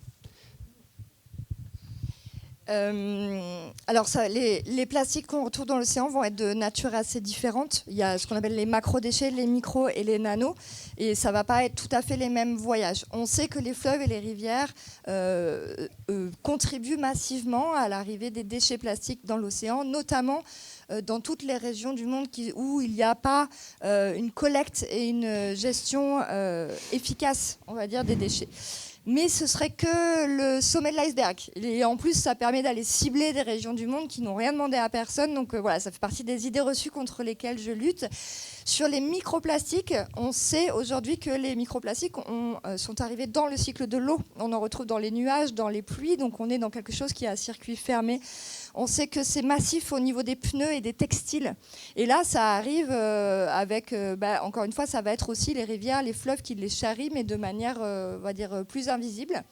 Alors les plastiques qu'on retrouve dans l'océan vont être de nature assez différente. Il y a ce qu'on appelle les macrodéchets, les micros et les nanos, et ça ne va pas être tout à fait les mêmes voyages. On sait que les fleuves et les rivières contribuent massivement à l'arrivée des déchets plastiques dans l'océan, notamment dans toutes les régions du monde où il n'y a pas une collecte et une gestion efficace, on va dire, des déchets. Mais ce serait que le sommet de l'iceberg. Et en plus, ça permet d'aller cibler des régions du monde qui n'ont rien demandé à personne. Donc voilà, ça fait partie des idées reçues contre lesquelles je lutte. Sur les microplastiques, on sait aujourd'hui que les microplastiques sont arrivés dans le cycle de l'eau. On en retrouve dans les nuages, dans les pluies. Donc on est dans quelque chose qui est à circuit fermé. On sait que c'est massif au niveau des pneus et des textiles. Et là, ça arrive avec, encore une fois, ça va être aussi les rivières, les fleuves qui les charrient, mais de manière, on va dire, plus invisible.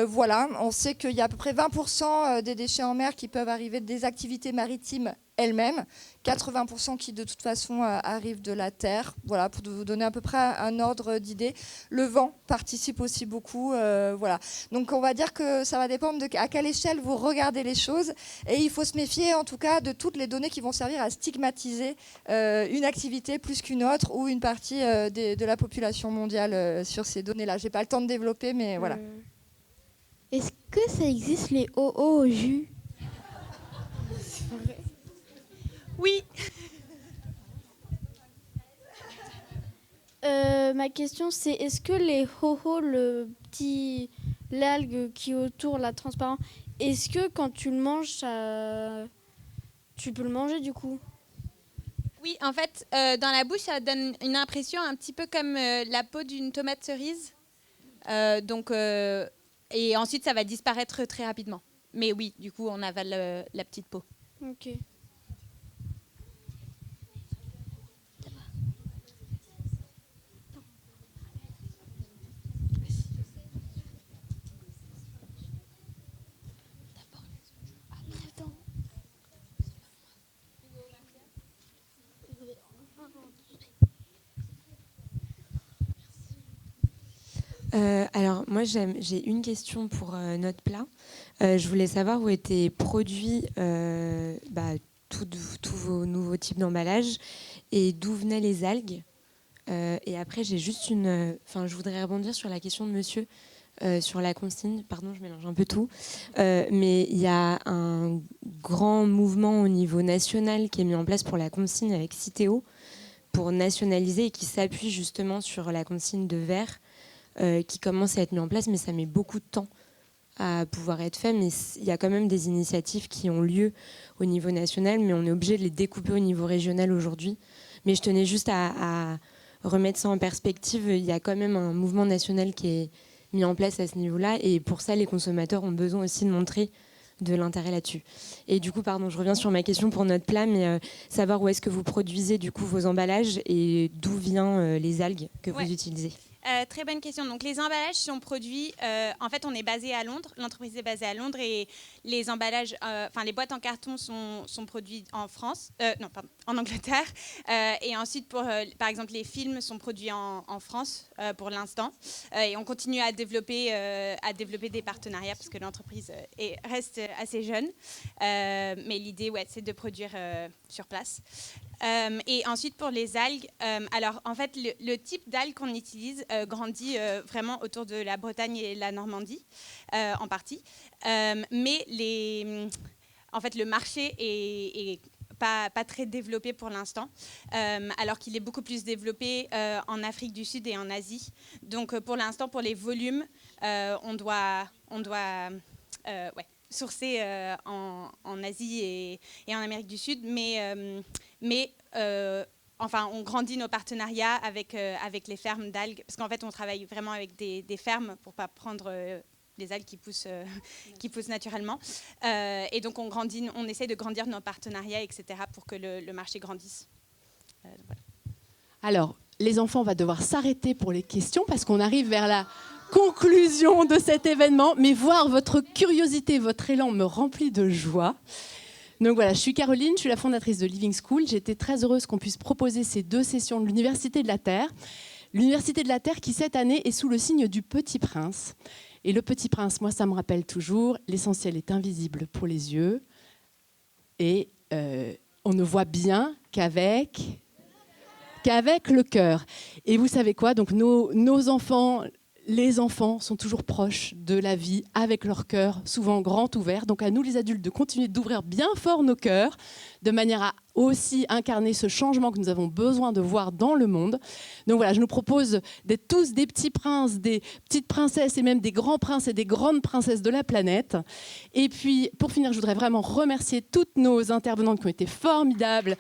Voilà, on sait qu'il y a à peu près 20% des déchets en mer qui peuvent arriver des activités maritimes elles-mêmes, 80% qui de toute façon arrivent de la terre. Voilà, pour vous donner à peu près un ordre d'idée. Le vent participe aussi beaucoup. Voilà. Donc on va dire que ça va dépendre à quelle échelle vous regardez les choses. Et il faut se méfier en tout cas de toutes les données qui vont servir à stigmatiser une activité plus qu'une autre ou une partie de la population mondiale sur ces données-là. Je n'ai pas le temps de développer, mais voilà. Est-ce que ça existe les OO au jus? Oui. Ma question c'est, est-ce que les ho-ho, l'algue qui est autour, la transparent, est-ce que quand tu le manges, tu peux le manger du coup? Oui, en fait, dans la bouche, ça donne une impression un petit peu comme la peau d'une tomate cerise. Et ensuite, ça va disparaître très rapidement. Mais oui, du coup, on avale la petite peau. Ok. Alors moi j'ai une question pour notre plat. Je voulais savoir où étaient produits tous vos nouveaux types d'emballages et d'où venaient les algues. Et après j'ai juste je voudrais rebondir sur la question de monsieur sur la consigne. Pardon, je mélange un peu tout. Mais il y a un grand mouvement au niveau national qui est mis en place pour la consigne avec Citeo pour nationaliser et qui s'appuie justement sur la consigne de verre. Qui commence à être mis en place, mais ça met beaucoup de temps à pouvoir être fait, mais il y a quand même des initiatives qui ont lieu au niveau national, mais on est obligé de les découper au niveau régional aujourd'hui. Mais je tenais juste à remettre ça en perspective. Il y a quand même un mouvement national qui est mis en place à ce niveau-là, et pour ça, les consommateurs ont besoin aussi de montrer de l'intérêt là-dessus. Et du coup, pardon, je reviens sur ma question pour notre plat, mais savoir où est-ce que vous produisez du coup vos emballages et d'où viennent les algues que vous utilisez. Très bonne question. Donc les emballages sont produits. En fait, on est basé à Londres. L'entreprise est basée à Londres et les emballages, les boîtes en carton sont produites en France. En Angleterre. Et ensuite, par exemple, les films sont produits en France pour l'instant. Et on continue à développer des partenariats parce que l'entreprise reste assez jeune. Mais l'idée, c'est de produire sur place. Et ensuite, pour les algues, alors en fait, le type d'algues qu'on utilise grandit vraiment autour de la Bretagne et la Normandie, en partie. Mais en fait, le marché est pas très développé pour l'instant, alors qu'il est beaucoup plus développé en Afrique du Sud et en Asie. Donc, pour l'instant, pour les volumes, on doit sourcer en Asie et en Amérique du Sud, mais on grandit nos partenariats avec les fermes d'algues, parce qu'en fait, on travaille vraiment avec des fermes pour ne pas prendre les algues qui poussent naturellement. Et donc, on essaie de grandir nos partenariats, etc., pour que le marché grandisse. Voilà. Alors, les enfants, on va devoir s'arrêter pour les questions, parce qu'on arrive vers la conclusion de cet événement, mais voir votre curiosité, votre élan me remplit de joie. Donc voilà, je suis Caroline, je suis la fondatrice de Living School. J'ai été très heureuse qu'on puisse proposer ces 2 sessions de l'Université de la Terre. L'Université de la Terre qui, cette année, est sous le signe du Petit Prince. Et le Petit Prince, moi, ça me rappelle toujours, l'essentiel est invisible pour les yeux. Et on ne voit bien qu'avec le cœur. Et vous savez quoi ? Donc nos enfants... Les enfants sont toujours proches de la vie avec leur cœur souvent grand ouvert. Donc à nous les adultes de continuer d'ouvrir bien fort nos cœurs de manière à aussi incarner ce changement que nous avons besoin de voir dans le monde. Donc voilà, je nous propose d'être tous des petits princes, des petites princesses et même des grands princes et des grandes princesses de la planète. Et puis pour finir, je voudrais vraiment remercier toutes nos intervenantes qui ont été formidables.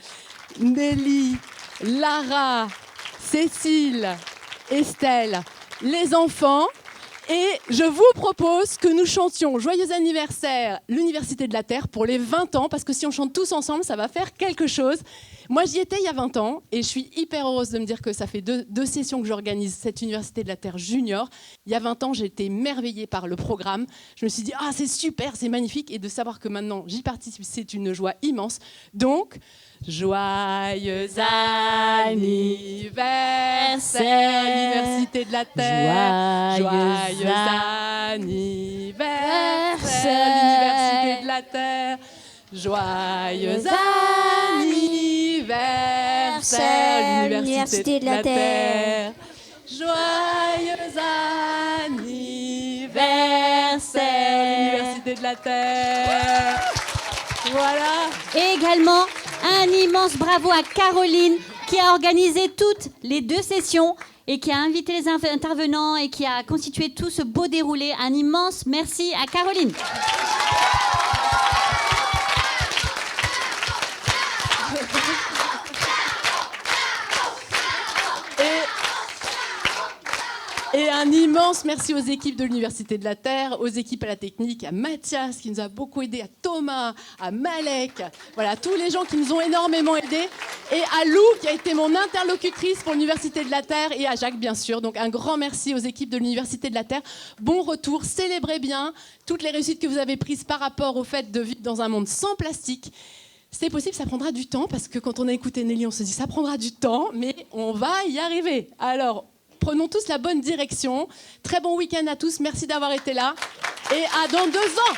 Nelly, Lara, Cécile, Estelle, les enfants, et je vous propose que nous chantions Joyeux anniversaire, l'Université de la Terre, pour les 20 ans, parce que si on chante tous ensemble, ça va faire quelque chose. Moi, j'y étais il y a 20 ans, et je suis hyper heureuse de me dire que ça fait deux sessions que j'organise cette Université de la Terre junior. Il y a 20 ans, j'ai été émerveillée par le programme. Je me suis dit, c'est super, c'est magnifique, et de savoir que maintenant, j'y participe, c'est une joie immense. Donc... Joyeux anniversaire, l'Université de la Terre. Joyeux anniversaire, l'Université de la Terre. Joyeux anniversaire, l'Université de la Terre. Joyeux anniversaire, l'Université de la Terre. Voilà. Et également, un immense bravo à Caroline qui a organisé toutes les 2 sessions et qui a invité les intervenants et qui a constitué tout ce beau déroulé. Un immense merci à Caroline. Et un immense merci aux équipes de l'Université de la Terre, aux équipes à la technique, à Mathias qui nous a beaucoup aidé, à Thomas, à Malek, voilà, tous les gens qui nous ont énormément aidés, et à Lou qui a été mon interlocutrice pour l'Université de la Terre, et à Jacques bien sûr. Donc un grand merci aux équipes de l'Université de la Terre. Bon retour, célébrez bien toutes les réussites que vous avez prises par rapport au fait de vivre dans un monde sans plastique. C'est possible, ça prendra du temps, parce que quand on a écouté Nelly, on se dit ça prendra du temps, mais on va y arriver. Alors, prenons tous la bonne direction. Très bon week-end à tous. Merci d'avoir été là. Et à dans 2 ans.